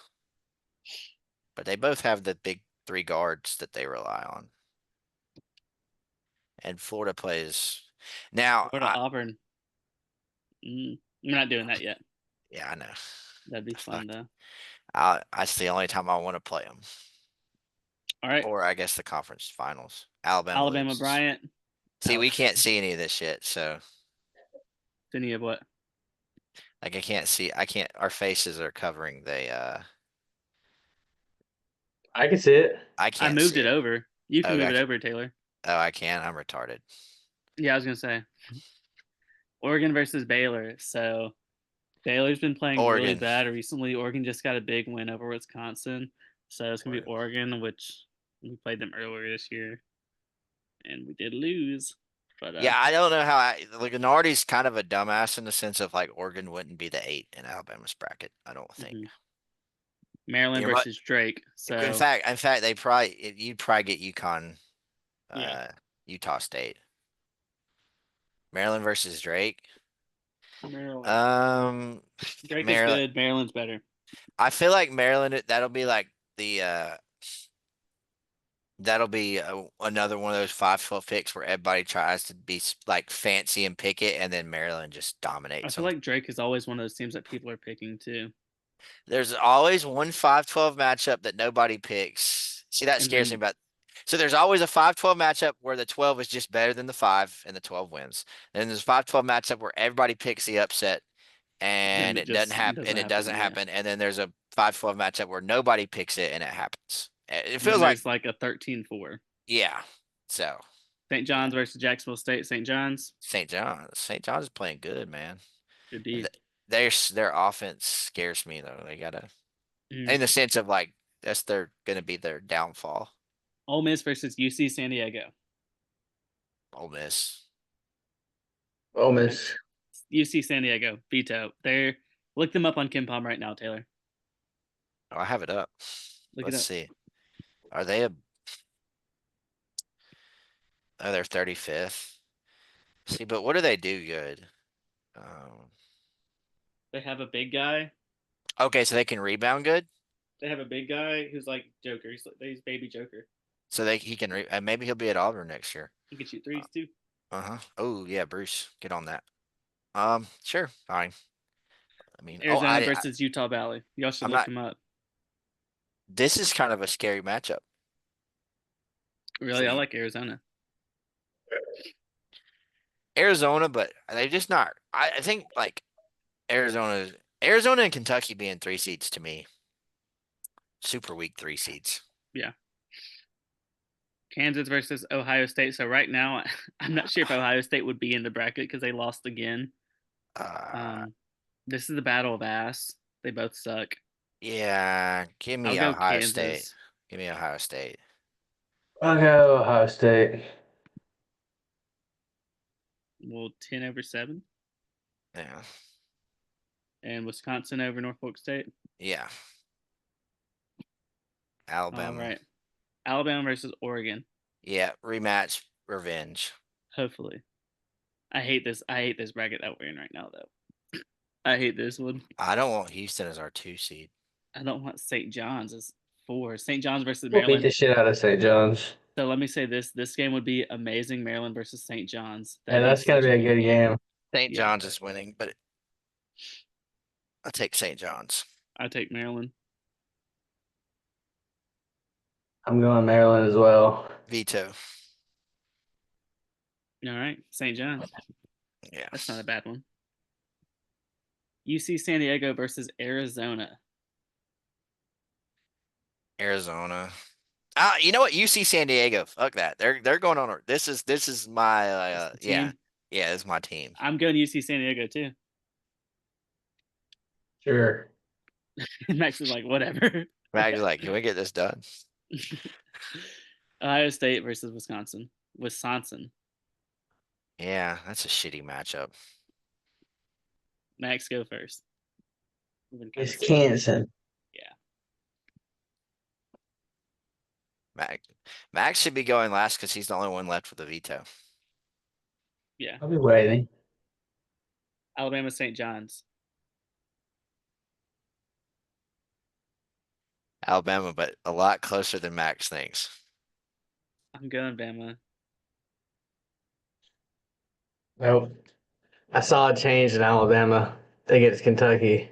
but they both have the big three guards that they rely on, and Florida plays now. Florida, Auburn. We're not doing that yet. Yeah, I know. That'd be fun though. That's the only time I want to play them. All right. Or I guess the conference finals. Alabama loses. Bryant. See, we can't see any of this shit, so Any of what? like I can't see. I can't. Our faces are covering the. I can see it. I I can't. moved see it over. You can Oh, move I it can. over, Taylor. Oh, I can. I'm retarded. Yeah, I was gonna say Oregon versus Baylor. So Baylor's been playing really Oregon. bad recently. Oregon just got a big win over Wisconsin. So it's gonna be Oregon, which we played them earlier this year, and we did lose. But Yeah, I don't know how. Like Nardi's kind of a dumbass in the sense of like Oregon wouldn't be the 8 in Alabama's bracket. I don't think. Maryland You're versus Drake. So In fact, you'd probably get UConn, yeah, Utah State. Maryland versus Drake. Maryland. Drake is Maryland. good. Maryland's better. I feel like Maryland. That'll be like the. That'll be another one of those 5-12 picks where everybody tries to be like fancy and pick it, and then Maryland just I dominates feel them. like Drake is always one of those teams that people are picking too. There's always one 5-12 matchup that nobody picks. See, that And scares me then- about. So there's always a 5-12 matchup where the 12 is just better than the 5 and the 12 wins. And there's a 5-12 matchup where everybody picks the upset and it it doesn't just happen and it doesn't yeah. happen. And then there's a 5-12 matchup where nobody picks it and it happens. It And feels then like there's like a 13-4. yeah. So St. yeah. John's versus Jacksonville State. St. John's. St. John's is playing good, man. Good D. their offense scares me though. They gotta, Mm. in the sense of like they're gonna be their downfall. Ole Miss versus UC San Diego. Ole Miss. Ole Okay. Miss. UC San Diego veto. They're look them up on Kim Palm right now, Taylor. Oh, I have it up. Look it Let's up. see. Are they a? Oh, they're 35th. See, but what do they do good? Um, They have a big guy. okay, so they can rebound good. They have a big guy who's like Joker. He's baby Joker. So he can maybe he'll be at Auburn next year. He can shoot threes too. Uh-huh. Oh yeah, Bruce, get on that. Sure, fine. I mean, Arizona versus Utah Valley. Y'all should I'm look not. them up. This is kind of a scary matchup. Really, I See, like Arizona. Arizona, but they just not. I think like Arizona and Kentucky being 3 seeds to me, super weak 3 seeds. Yeah. Kansas versus Ohio State. So right now, I'm not sure if Ohio State would be in the bracket because they lost again. Uh, Um, this is the battle of ass. They both suck. yeah, give I'll me go Ohio State. Kansas. Give me Ohio State. I'll go Ohio State. Well, 10-7, Yeah, and Wisconsin over Norfolk State. yeah. All Alabama. right, Alabama versus Oregon. Yeah, rematch, revenge. Hopefully, I hate this bracket that we're in right now, though. I hate this one. I don't want Houston as our 2 seed. I don't want St. John's as 4. St. John's versus We'll beat Maryland. the shit out of St. John's. So let me say this: this game would be amazing. Maryland versus St. John's. Yeah, That'd be that's gonna such be a a good good game. game. St. Yeah, John's is winning, but I'll take St. John's. I take Maryland. I'm going Maryland as well. Veto. All right, St. John's. Yeah. That's not a bad one. UC San Diego versus Arizona. Arizona. You know what? UC San Diego. Fuck that. They're going on. This is my That's the yeah. team. Yeah, this is my team. I'm going UC San Diego too. Sure. Max is like, whatever. Mag's like, can we get this done? Ohio State versus Wisconsin. Wisconsin. Yeah, that's a shitty matchup. Max, go first. Wisconsin. Yeah. Max should be going last because he's the only one left with a veto. Yeah. I'll be waiting. Alabama St. John's. Alabama, but a lot closer than Max thinks. I'm going Bama. Nope. I saw a change in Alabama against Kentucky.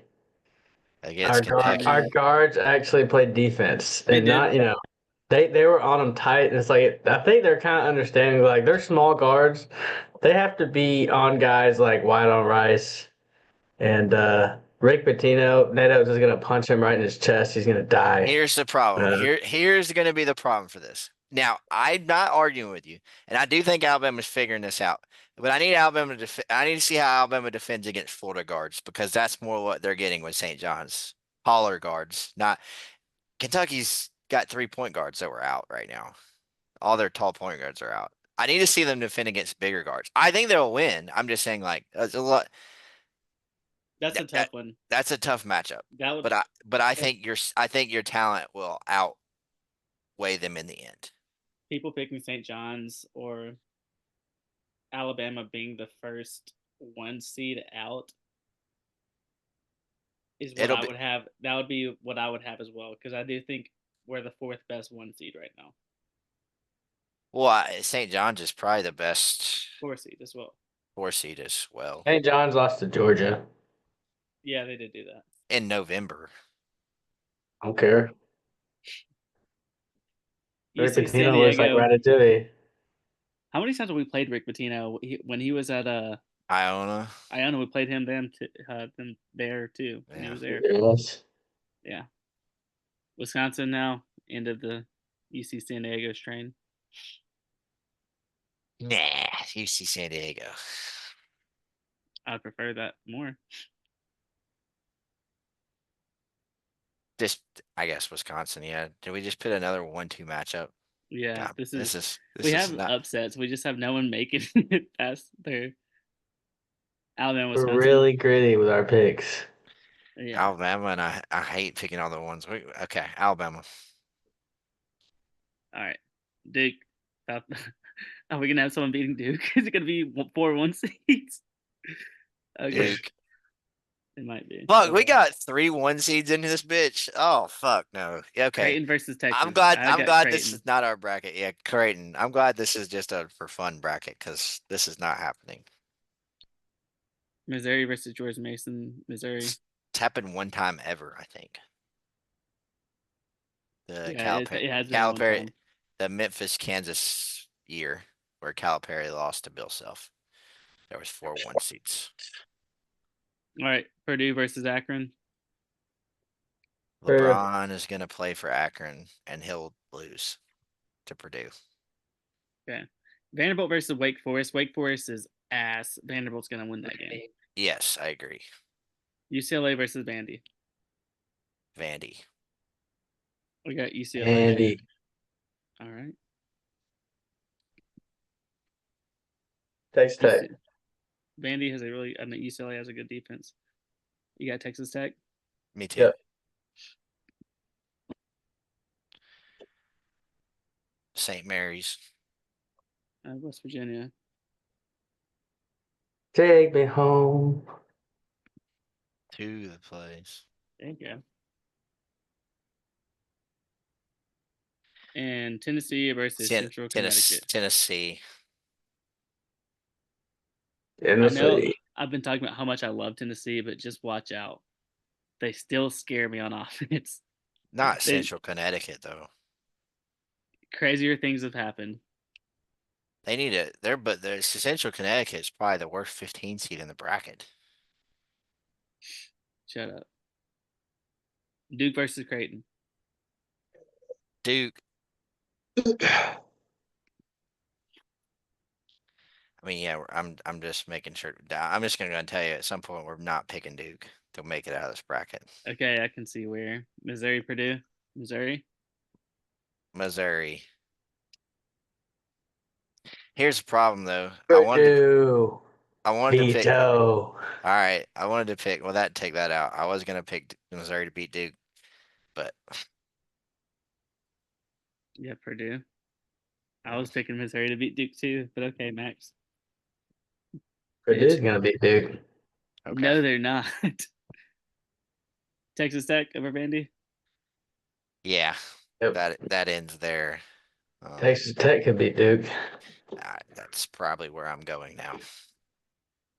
Against Our Kentucky. guards actually played defense They and did. not, they were on them tight. And it's like, I think they're kind of understanding, like, they're small guards. They have to be on guys like White on Rice and Rick Pitino. Neto's just going to punch him right in his chest. He's going to die. Here's the problem. Uh, Here's going to be the problem for this. Now, I'm not arguing with you, and I do think Alabama's figuring this out. But I need Alabama to I need to see how Alabama defends against Florida guards because that's more what they're getting with St. John's. Holler guards, not Kentucky's got 3-point guards that were out right now. All their tall point guards are out. I need to see them defend against bigger guards. I think they'll win. I'm just saying, like, that's a lot. That's a tough one. That's a tough matchup. That would. But I think your talent will outweigh them in the end. People picking St. John's or Alabama being the first 1 seed out is what It'll I be would have. That would be what I would have as well because I do think we're the 4th best 1 seed right now. well, St. John's is probably the best 4 seed as well. 4 seed as well St. John's lost to Georgia. Yeah, they did do that. in November. I don't care. Rick UC San Pitino looks like Diego. Ratatouille. How many times have we played Rick Pitino when he was at Iona. Iona? We played him then there too when he Yeah. was there. Yes. Yeah. Wisconsin now end of the UC San Diego strain. Nah, UC San Diego. I prefer that more. This, I guess, Wisconsin. Yeah. Did we just put another 1-2 matchup? Yeah, God, this this is is we this is have not. upsets. We just have no one making it past their Alabama, We're Wisconsin. really gritty with our picks. Yeah. Alabama, and I hate picking all the ones. Okay, Alabama. All right. Duke. Are we gonna have someone beating Duke? Is it gonna be 4-1 seeds? Okay. Duke. It might be. Fuck, we Okay. got 3 1 seeds into this bitch. Oh fuck no. Yeah, okay. Creighton versus I'm Texas. glad I I'm got glad this is Creighton. not our bracket. Yeah, Creighton. I'm glad this is just a for fun bracket because this is not happening. Missouri versus George Mason. Missouri. It's happened one time ever, I think. The Yeah, it has been one Calipari, time. the Memphis, Kansas year where Calipari lost to Bill Self. There was 4 1 seats. All right. Purdue versus Akron. LeBron is gonna play for Akron and he'll lose to Purdue. Okay. Vanderbilt versus Wake Forest. Wake Forest is ass. Vanderbilt's gonna win that game. Yes, I agree. UCLA versus Vandy. Vandy. We got UCLA. Andy. All right. Texas Tech. Vandy has a really. I mean, UCLA has a good defense. You got Texas Tech. Me too. Yep. St. Mary's. West Virginia. Take me home. To the place. There you go. And Tennessee versus Central Connecticut. Tennessee. I know I've been talking about how much I love Tennessee, but just watch out. They still scare me on offense. Not Central Connecticut though. Crazier things have happened. They need it. But the Central Connecticut is probably the worst 15 seed in the bracket. Shut up. Duke versus Creighton. Duke. I mean, yeah, I'm just making sure. I'm just gonna tell you at some point we're not picking Duke to make it out of this bracket. Okay, I can see where. Missouri, Purdue. Missouri. Here's the problem though. Purdue. I wanted to pick. Veto. All right, I wanted to pick. Well, take that out. I was gonna pick Missouri to beat Duke, but Yeah, Purdue. I was picking Missouri to beat Duke too, but okay, Max. Purdue's gonna beat Duke. okay. No, they're not. Texas Tech over Vandy. Yeah, Yep. that ends there. Texas Tech could beat Duke. That's probably where I'm going now.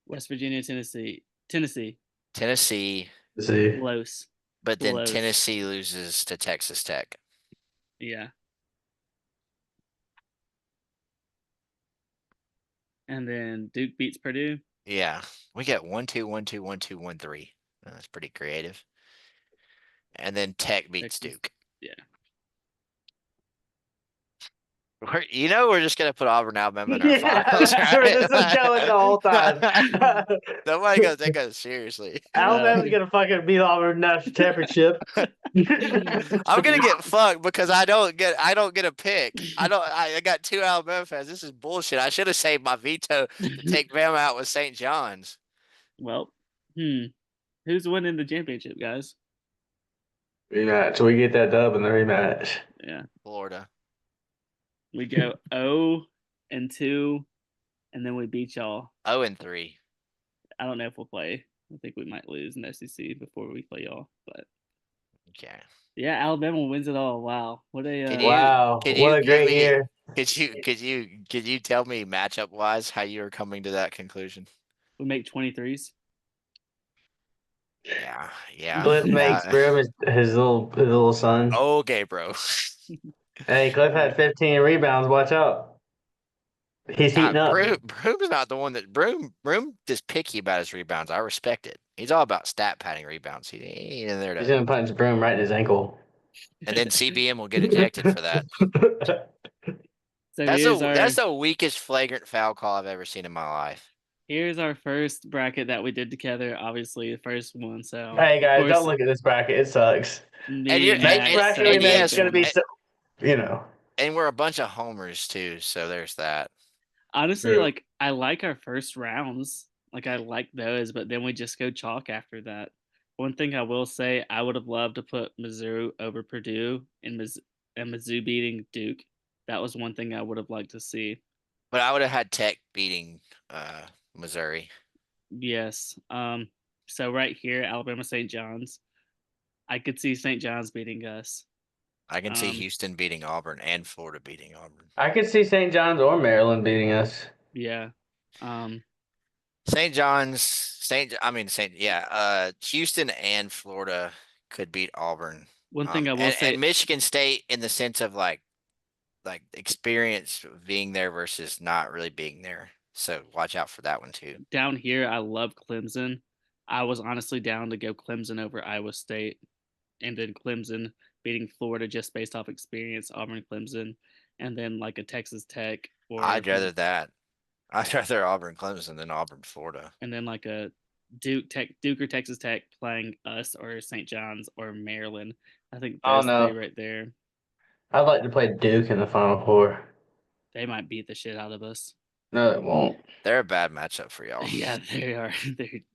West Virginia, Tennessee. Tennessee. See. Close. But then Close. Tennessee loses to Texas Tech. Yeah. And then Duke beats Purdue. Yeah, we get 1-2, 1-2, 1-2, 1-3. That's pretty creative. And then Tech beats Texas. Duke. Yeah. We're just gonna put Auburn, Alabama in our finals, right? This is going the whole time. Nobody gonna take us seriously. Alabama's gonna fucking beat Auburn national championship. I'm gonna get fucked because I don't get a pick. I got 2 Alabama fans. This is bullshit. I should have saved my veto to take Bama out with St. John's. Well, who's winning the championship, guys? Rematch. We get that dub in the rematch. Yeah. Florida. We go 0-2, and then we beat y'all. 0-3. I don't know if we'll play. I think we might lose in SEC before we play y'all. But okay. Yeah, Alabama wins it all. Wow, what a wow! What a great year. Could you tell me matchup wise how you are coming to that conclusion? We make 23s. Yeah. Cliff makes Brim his little son. Okay, bro. Hey, Cliff had 15 rebounds. Watch out. He's heating up. Broom's not the one that Broom is picky about his rebounds. I respect it. He's all about stat padding rebounds. He ain't in there He's gonna punch Broom right in his ankle. And then CBM will get ejected for that. So that's the weakest flagrant foul call I've ever seen in my life. Here's our first bracket that we did together. Obviously, the first one. So, Hey of guys, don't course, look at this bracket. It sucks. And me, you're Next Max, bracket we and make Samuel, is gonna be Bama. so, you know. and we're a bunch of homers too, so there's that. Honestly, True. like I like our first rounds. Like I like those, but then we just go chalk after that. One thing I will say, I would have loved to put Mizzou over Purdue and Mizzou beating Duke. That was one thing I would have liked to see. But I would have had Tech beating Missouri. Yes. So right here, Alabama St. John's. I could see St. John's beating us. I can see Um, Houston beating Auburn and Florida beating Auburn. I could see St. John's or Maryland beating us. yeah. St. John's, yeah, Houston and Florida could beat Auburn. One thing I will And say, Michigan State in the sense of like experience being there versus not really being there. So watch out for that one too. down here, I love Clemson. I was honestly down to go Clemson over Iowa State, and then Clemson beating Florida just based off experience, Auburn, Clemson, and then like a Texas Tech or I'd rather that. I'd rather Auburn Clemson than Auburn Florida. and then like a Duke or Texas Tech playing us or St. John's or Maryland. I think Oh those three no, right there, I'd like to play Duke in the Final Four. they might beat the shit out of us. No, it won't. They're a bad matchup for y'all. Yeah, they are.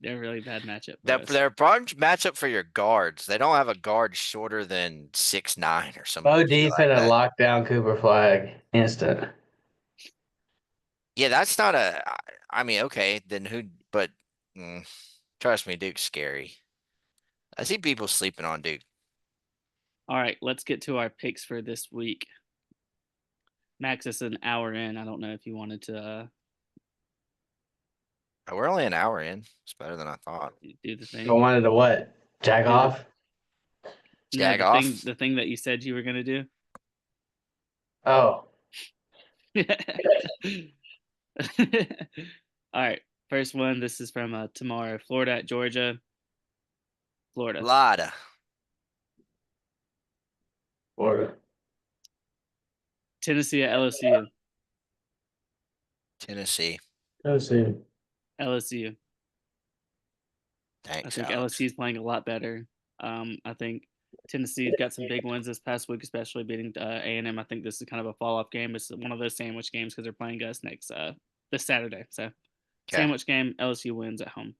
They're a really bad matchup for They're, us. they're a problem matchup for your guards. They don't have a guard shorter than 6'9" or some Bo bullshit Deep like finna that. lock down Cooper Flag instant. Yeah, that's not a. I mean, okay, then who? But trust me, Duke's scary. I see people sleeping on Duke. All right, let's get to our picks for this week. Max, it's an hour in. I don't know if you wanted to We're only an hour in. It's better than I thought. do the I thing. wanted to what? Jack Do the off? no, Jag off. the thing that you said you were gonna do. Oh, All right, first one. This is from tomorrow. Florida at Georgia. Florida. Lada. Florida. Tennessee at LSU. Tennessee. Let's see. LSU. I Thanks, think Alex. LSU is playing a lot better. I think Tennessee's got some big wins this past week, especially beating A&M. I think this is kind of a fall off game. It's one of those sandwich games because they're playing us this Saturday. So Okay. sandwich game. LSU wins at home.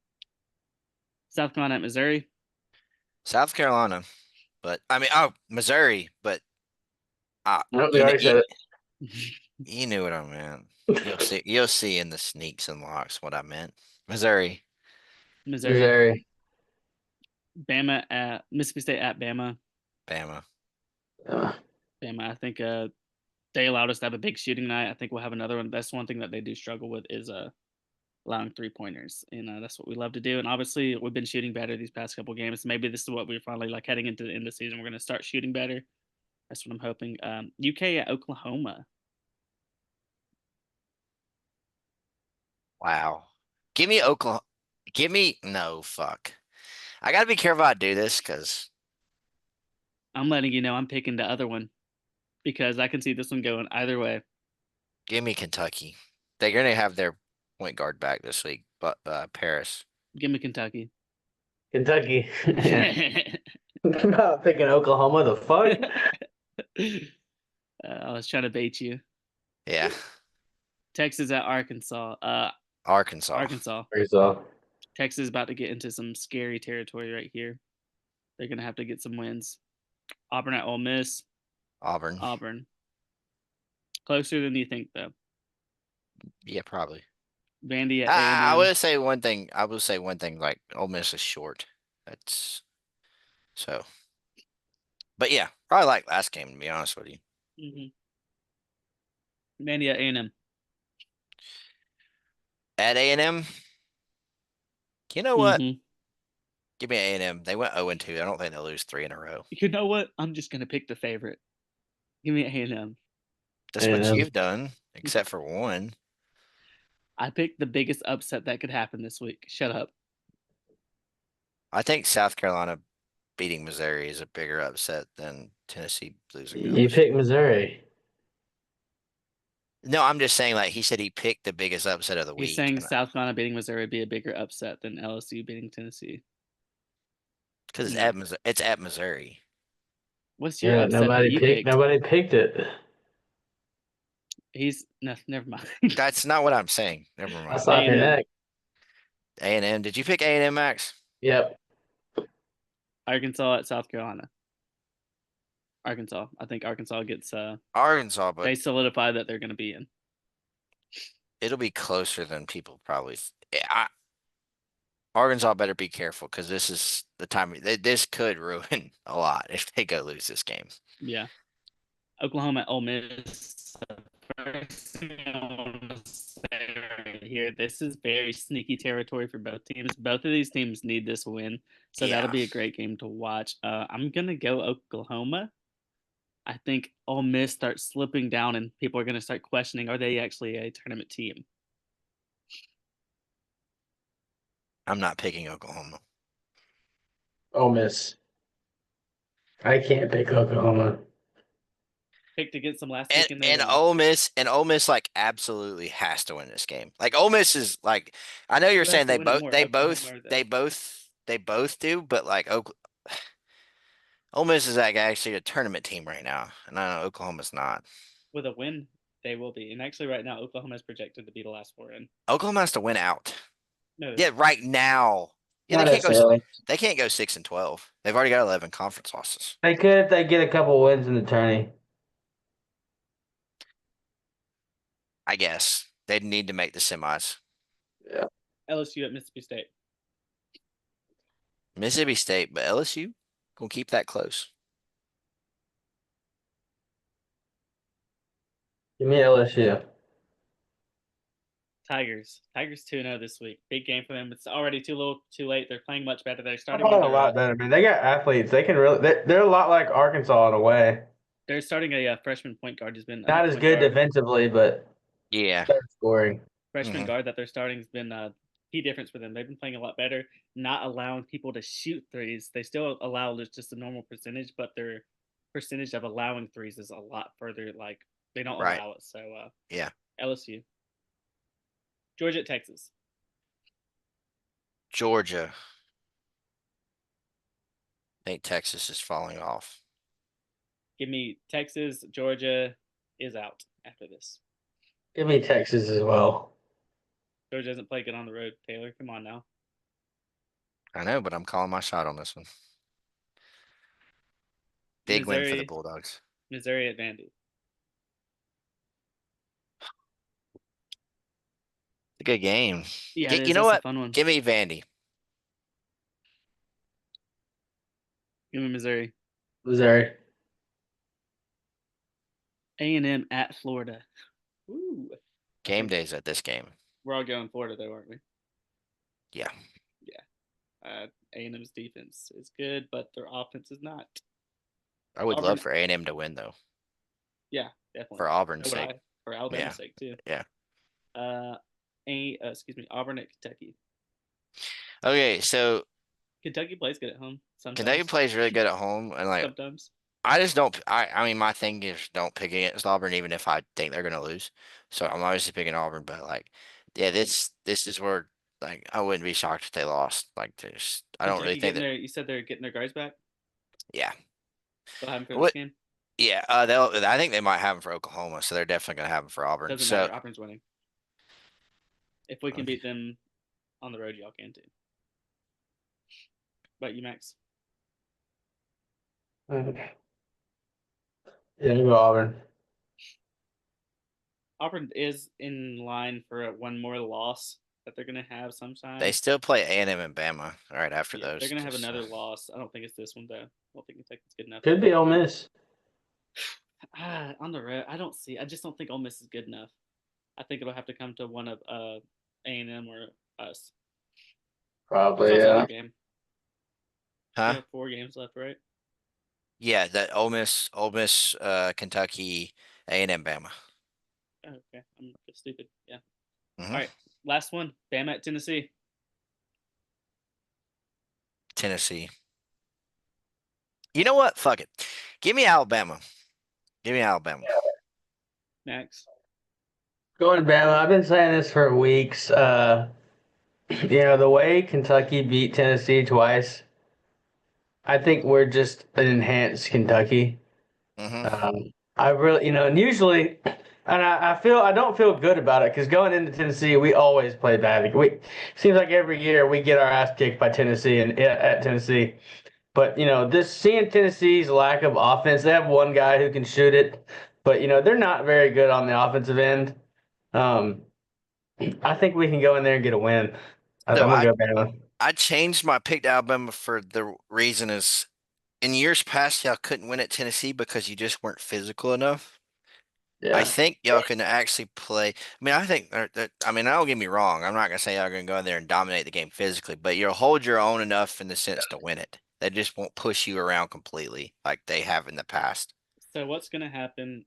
South Carolina at Missouri. South Carolina. But I mean, Missouri. But Nope, we already said it. you knew what I meant. You'll see. You'll see in the sneaks and locks what I meant. Missouri. Missouri. Bama at Mississippi State at Bama. Bama. Bama. I think they allowed us to have a big shooting night. I think we'll have another one. That's one thing that they do struggle with is allowing 3-pointers, and that's what we love to do. And obviously, we've been shooting better these past couple games. Maybe this is what we're finally like heading into the end of the season. We're going to start shooting better. That's what I'm hoping. UK at Oklahoma. Wow. Give me Oklahoma. Give me no fuck. I gotta be careful how I do this because I'm letting you know I'm picking the other one because I can see this one going either way. give me Kentucky. They're gonna have their point guard back this week, but Paris. Give me Kentucky. Kentucky. I'm not picking Oklahoma. The fuck? I was trying to bait you. Yeah. Texas at Arkansas. Arkansas. Arkansas. Texas is about to get into some scary territory right here. They're gonna have to get some wins. Auburn at Ole Miss. Auburn. Closer than you think, though. Yeah, probably. Vandy at I A&M. will say one thing. I will say one thing. Like Ole Miss is short. That's so. But yeah, probably like last game to be honest with you. Vandy at A&M. At A&M, you know what? Mm-hmm. Give me A&M. They went 0-2. I don't think they'll lose 3 in a row. You know what? I'm just gonna pick the favorite. Give me A&M. That's what you've done, except for one. I picked the biggest upset that could happen this week. Shut up. I think South Carolina beating Missouri is a bigger upset than Tennessee losing. You picked Missouri. No, I'm just saying like he said he picked the biggest upset of the He's week. saying South Carolina beating Missouri would be a bigger upset than LSU beating Tennessee. Because No. It's at Missouri. What's your Yeah, upset that you picked? nobody picked it. He's no, never mind. That's not what I'm saying. Never I'll mind. slap your A&M, neck. A&M. Did you pick A&M, Max? Yep. Arkansas at South Carolina. Arkansas. I think Arkansas gets. Arkansas, but They solidify that they're going to be in. it'll be closer than people probably. Arkansas better be careful because this is the time. This could ruin a lot if they go lose this game. Yeah. Oklahoma at Ole Miss. First thing I want to say right here, this is very sneaky territory for both teams. Both of these teams need this win, so that'll Yeah, be a great game to watch. I'm gonna go Oklahoma. I think Ole Miss starts slipping down, and people are gonna start questioning: Are they actually a tournament team? I'm not picking Oklahoma. Ole Miss. I can't pick Oklahoma. Picked against them last And week, and they and won. Ole Miss like absolutely has to win this game. Like Ole Miss is like I know you're Who has saying to win it more, Oklahoma or them? they both do, but like Ole Miss is like actually a tournament team right now, and I know Oklahoma's not. With a win, they will be. And actually, right now, Oklahoma is projected to be the last four in. Oklahoma has to win out. No, they're Yeah, not. right now. Yeah, Not necessarily. they can't go 6-12. They've already got 11 conference losses. They could if they get a couple wins in the tourney. I guess they'd need to make the semis. Yeah. LSU at Mississippi State. Mississippi State, but LSU gonna keep that close. Give me LSU. Tigers. Tigers 2-0 this week. Big game for them. It's already too little, too late. They're playing much better. They're They're starting playing a under lot better, man. They got athletes. They can really. They're a lot like Arkansas in a way. they're starting a freshman point guard. Has been Not as point good guard. defensively, but Yeah. better scoring. Freshman hmm guard that they're starting has been a key difference for them. They've been playing a lot better, not allowing people to shoot threes. They still allow just a normal percentage, but their percentage of allowing threes is a lot further. Like they don't Right. allow it. So Yeah. LSU, Georgia at Texas. Georgia. I think Texas is falling off. Give me Texas. Georgia is out after this. Give me Texas as well. Georgia doesn't play good on the road. Taylor, come on now. I know, but I'm calling my shot on this one. Big win for the Missouri, Bulldogs. Missouri at Vandy. It's a good game. Yeah, it You is. know That's a what? fun one. Give me Vandy. Give me Missouri. Missouri. A&M at Florida. Ooh. Game days at this game. We're all going Florida though, aren't we? Yeah. A&M's defense is good, but their offense is not. I would Auburn, love for A&M to win though, yeah, definitely. for Auburn's So would sake. I, for Alabama's Yeah. sake too. Yeah. Excuse me, Auburn at Kentucky. Okay, so Kentucky plays good at home Kentucky sometimes. plays really good at home, and like Sometimes. I just don't. I mean, my thing is don't pick against Auburn, even if I think they're gonna lose. So I'm obviously picking Auburn, but like, yeah, this is where like I wouldn't be shocked if they lost. Like, this, I don't really Kentucky think getting that. their. You said they're getting their guys back. Yeah. They'll have them for this What? game. Yeah. They'll. I think they might have them for Oklahoma, so they're definitely gonna have them for Auburn. Doesn't So matter. Auburn's winning. If we can okay. beat them on the road, y'all can too. But you, Max. Yeah, go Auburn. Auburn is in line for one more loss that they're going to have sometime. They still play A&M and Bama right after Yeah, they're those. going to have Just, another loss. I don't think it's this one, though. I don't think Kentucky's good enough. Could be Ole Miss. On the road, I just don't think Ole Miss is good enough. I think it'll have to come to one of A&M or us. Probably, What's yeah. our game? We huh? have 4 games left, right? Yeah, that Ole Miss, Kentucky, A&M, Bama. Oh, okay, I'm just stupid. Yeah. hmm All right, last one. Bama at Tennessee. Tennessee. You know what? Fuck it. Give me Alabama. Give me Alabama. Max. Going to Bama. I've been saying this for weeks. The way Kentucky beat Tennessee twice, I think we're just an enhanced Kentucky. Hmm. I really, and usually, and I don't feel good about it because going into Tennessee, we always play bad. We seems like every year we get our ass kicked by Tennessee and at Tennessee. But this seeing Tennessee's lack of offense, they have one guy who can shoot it, but they're not very good on the offensive end. Um, I think we can go in there and get a win. I'm So gonna I go Bama. I changed my pick to Alabama for the reason is in years past y'all couldn't win at Tennessee because you just weren't physical enough. I Yeah, think y'all can actually play. I mean, I think I mean, don't get me wrong. I'm not gonna say y'all gonna go in there and dominate the game physically, but you'll hold your own enough in the sense to win it. They just won't push you around completely like they have in the past. So what's gonna happen?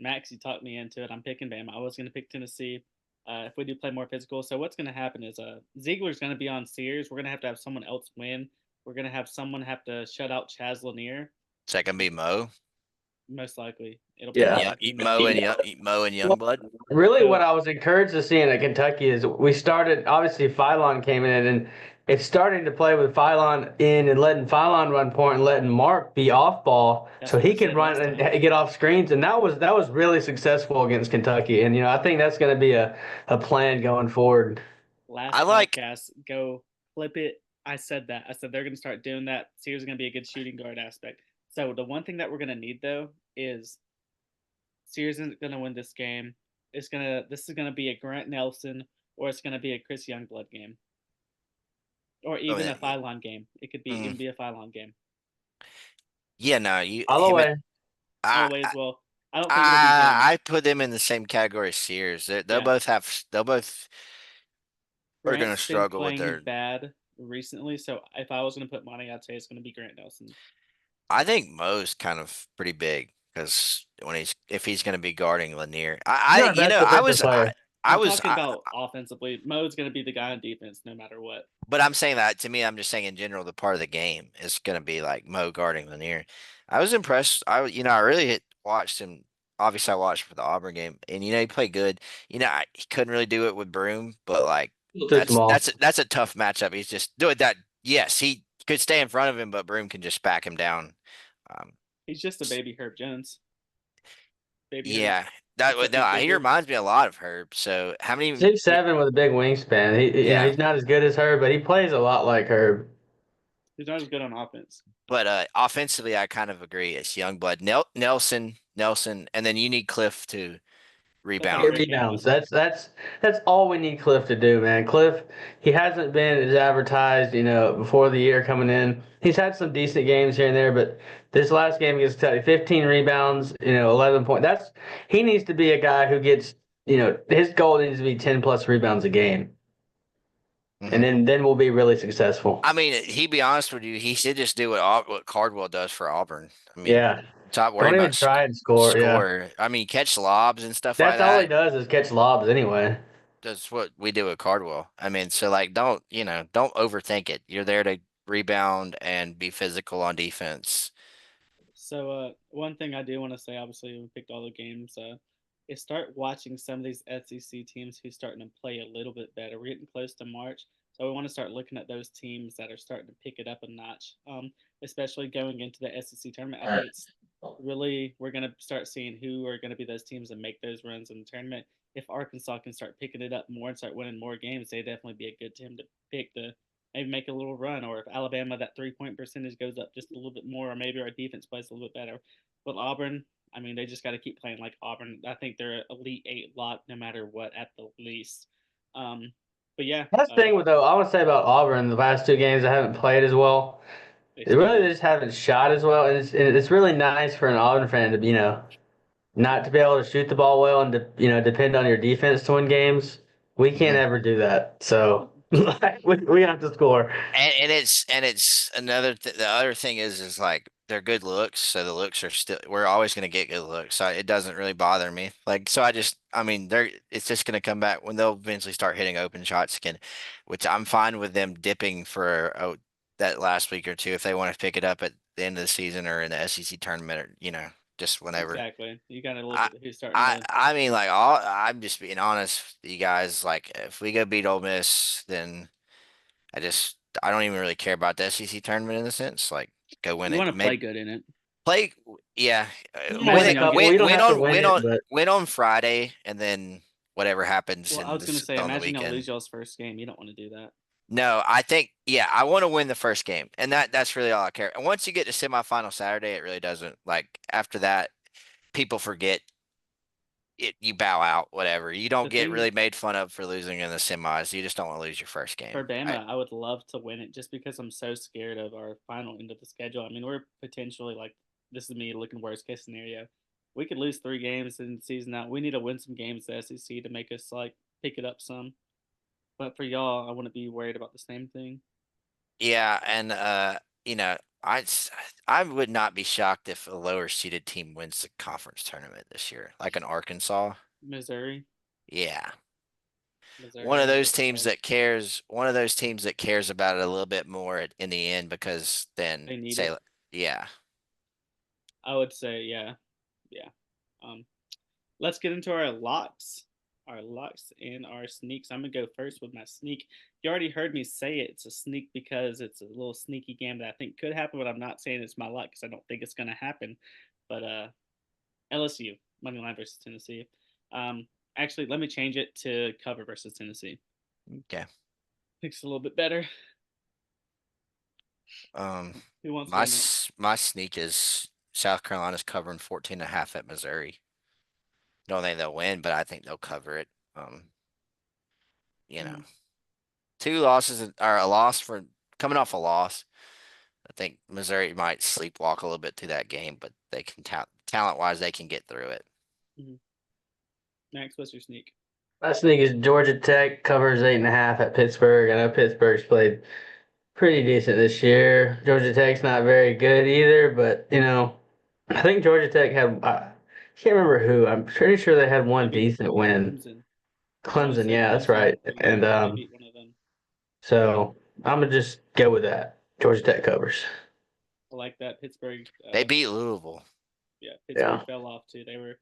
Max, you talked me into it. I'm picking Bama. I was gonna pick Tennessee. If we do play more physical, so what's gonna happen is Ziegler's gonna be on Sears. We're gonna have someone else win. We're gonna have someone have to shut out Chaz Lanier. Is that gonna be Mo Most likely, it'll and probably yeah. Young, likely be Mo Mo. and Mo and Well, Youngblood? really, what So I was encouraged to see in at Kentucky is we started. Obviously, Phylon came in, and it's starting to play with Phylon in and letting Phylon run point and letting Mark be off ball, that's so what we he can said run last and time. get off screens. And that was really successful against Kentucky. And I think that's going to be a plan going forward. I Last like. podcast, go flip it. I said that. I said they're gonna start doing that. Sears is gonna be a good shooting guard aspect. So the one thing that we're gonna need though is Sears isn't gonna win this game. This is gonna be a Grant Nelson or it's gonna be a Chris Youngblood game. Or I even a mean, Phylon game. It could be mm, even be a Phylon game. yeah, no, you All the him and way. All I. the way as well. I don't think it'll be him. I put them in the same category as Sears. Yeah. They'll both are going to Grant's been struggle with playing their. bad recently, so if I was gonna put money, I'd say it's gonna be Grant Nelson. I think Mo's kind of pretty big because when if he's going to be guarding Lanier, He's our best defensive player. I I'm was, talking about offensively. Mo's gonna be the guy on defense no matter what. but I'm saying that to me, I'm just saying in general, the part of the game is going to be like Mo guarding Lanier. I was impressed. I really watched him. Obviously, I watched for the Auburn game, and he played good. He couldn't really do it with Broom, but like Too small. that's a tough matchup. He's just doing that. Yes, he could stay in front of him, but Broom can just back him down. Um, He's just a baby Herb Jones. Baby Herb, yeah, that would except no. he's He bigger. reminds me a lot of Herb. So how many? 6'7" with a big wingspan. Yeah, He's not as good as Herb, but he plays a lot like Herb. He's not as good on offense. but offensively, I kind of agree. It's Youngblood, Nelson, and then you need Cliff to Cliff had a Get rebound. great game rebounds. last week. That's all we need Cliff to do, man. Cliff, he hasn't been as advertised, before the year coming in. He's had some decent games here and there, but this last game against Kentucky, 15 rebounds, 11 points. He needs to be a guy who gets, his goal needs to be 10 plus rebounds a game, and Hmm. then we'll be really successful. I mean, he be honest with you, he should just do what Cardwell does for Auburn. I mean, Yeah. stop worrying Don't about even try and score. Yeah. score. I mean, catch lobs and stuff like That's all he that. does is catch lobs anyway. That's what we do with Cardwell. I mean, so like, don't overthink it. You're there to rebound and be physical on defense. So one thing I do want to say, obviously we picked all the games, is start watching some of these SEC teams who's starting to play a little bit better. We're getting close to March, so we want to start looking at those teams that are starting to pick it up a notch. Especially going into the SEC tournament, I think it's really we're going to start seeing who are going to be those teams that make those runs in the tournament. If Arkansas can start picking it up more and start winning more games, they definitely be a good team to pick to maybe make a little run. Or if Alabama that 3 point percentage goes up just a little bit more, or maybe our defense plays a little bit better. But Auburn, I mean, they just got to keep playing like Auburn. I think they're an Elite Eight lot no matter what at the least. Um, but yeah, That's the thing with though, I would say about Auburn, the last two games I haven't played as well. they They really struggled. just haven't shot as well, and it's really nice for an Auburn fan to not to be able to shoot the ball well and to depend on your defense to win games. We can't Mhm. ever do that, so we have to score. And it's another the other thing is like they're good looks, so the looks are still we're always gonna get good looks. So it doesn't really bother me. Like so I mean they're it's just gonna come back when they'll eventually start hitting open shots again, which I'm fine with them dipping for that last week or two if they want to pick it up at the end of the season or in the SEC tournament or. just whenever. Exactly. You got to look I at who's starting I to. I mean, like, I'm just being honest with you guys. Like, if we go beat Ole Miss, then I don't even really care about the SEC tournament in a sense. Like, go win You it. want to play Maybe good in it. play. Yeah, Yeah, Win a you know, couple. We don't have to win it, but win on Friday, and then whatever happens well, I in was gonna this say, on the imagine y'all weekend. lose y'all's first game. You don't want to do that. No, I think I want to win the first game, and that's really all I care. And once you get to semifinal Saturday, it really doesn't. Like after that, people forget it. You bow out, whatever. You don't The get thing really made fun of for losing in the semis. You just don't want to lose your first for game. Bama, I would love to win it just because I'm so scared of our final end of the schedule. I mean, we're potentially like this is me looking worst case scenario. We could lose 3 games in the season out. We need to win some games the SEC to make us like pick it up some. But for y'all, I wouldn't be worried about the same thing. Yeah, and you know, I would not be shocked if a lower seeded team wins the conference tournament this year, like an Arkansas. Missouri, Yeah. Missouri, One I of wouldn't be those teams surprised. that cares, one of those teams that cares about it a little bit more in the end because then They need say, it. yeah. I would say, yeah, yeah. Um, let's get into our locks and our sneaks. I'm gonna go first with my sneak. You already heard me say it. It's a sneak because it's a little sneaky game that I think could happen, but I'm not saying it's my luck because I don't think it's gonna happen. But LSU money line versus Tennessee. Um, actually, let me change it to cover versus Tennessee. Okay. Thinks a little bit better. Um, Who wants to my go next? my sneak is South Carolina's covering 14.5 at Missouri. Don't think they'll win, but I think they'll cover it. You know, Mm, two losses or a loss for coming off a loss. I think Missouri might sleepwalk a little bit through that game, but they can talent wise they can get through it. mm-hmm. Max, what's your sneak? my sneak is Georgia Tech covers 8.5 at Pittsburgh. I know Pittsburgh's played pretty decent this year. Georgia Tech's not very good either, but I think Georgia Tech had. I can't remember who. I'm pretty sure they had one Maybe decent win. Clemson. I want to Clemson, say yeah, that's Clemson was right. pretty And good. They beat one of them. so I'm gonna just go with that. Georgia Tech covers. I like that. Pittsburgh. They beat Louisville. Yeah, Pittsburgh Yeah, fell off too. They were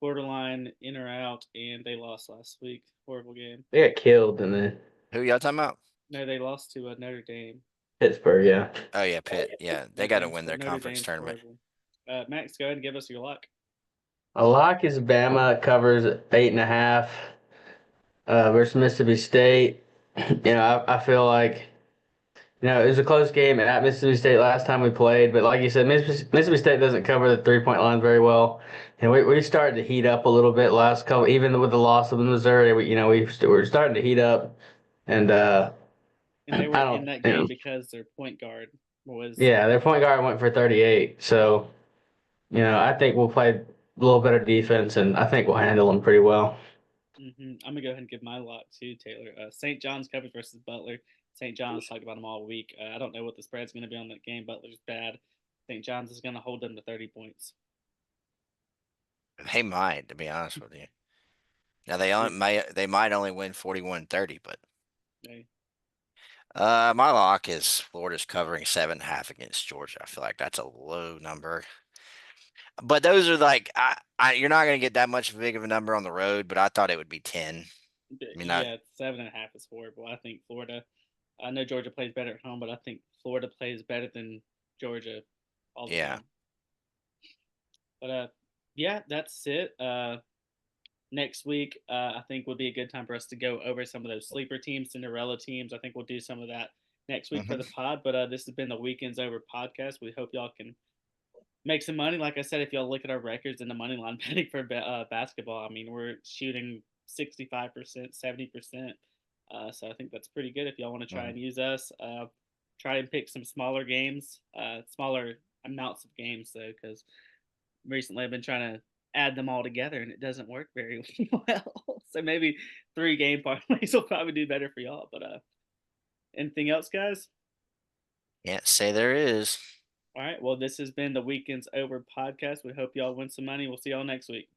borderline in or out, and they lost last week. Horrible game. they got killed in the Who y'all talking about? No, they lost to Notre Dame. Pittsburgh. Yeah, Oh yeah, Pitt. Yeah, they got to win their Notre conference Dame's tournament. horrible. Max, go ahead and give us your luck. a lock is Bama covers 8.5 versus Mississippi State. I feel like it was a close game at Mississippi State last time we played, but like you said, Mississippi State doesn't cover the 3-point line very well. And we started to heat up a little bit last couple, even with the loss of Missouri. We're starting to heat up, and And they I were in don't, that game because their point guard was. yeah, their point guard went for 38. So I think we'll play a little better defense, and I think we'll handle them pretty well. I'm gonna go ahead and give my lock too, Taylor. St. John's coverage versus Butler. St. John's talked about them all week. I don't know what the spread's gonna be on that game. Butler's bad. St. John's is gonna hold them to 30 points. They might, to be honest with you. Now Yeah, they might only win 41-30, but yeah. my lock is Florida's covering 7.5 against Georgia. I feel like that's a low number. But those are like you're not gonna get that much big of a number on the road, but I thought it would be 10. I mean, Yeah, 7.5 is horrible. I think Florida. I know Georgia plays better at home, but I think Florida plays better than Georgia all the yeah. time. But yeah, that's it. Next week, I think would be a good time for us to go over some of those sleeper teams, Cinderella teams. I think we'll do some of that next week for Hmm. the pod. But this has been the Weekends Over podcast. We hope y'all can make some money. Like I said, if y'all look at our records in the money line betting for basketball, I mean, we're shooting 65%, 70%. So I think that's pretty good. If y'all want to try and use us, try and pick some smaller games, smaller amounts of games, though, because recently I've been trying to add them all together and it doesn't work very well. So maybe 3 game parlays will probably do better for y'all. But anything else, guys? Can't say there is. All right. Well, this has been the Weekends Over podcast. We hope y'all win some money. We'll see y'all next week.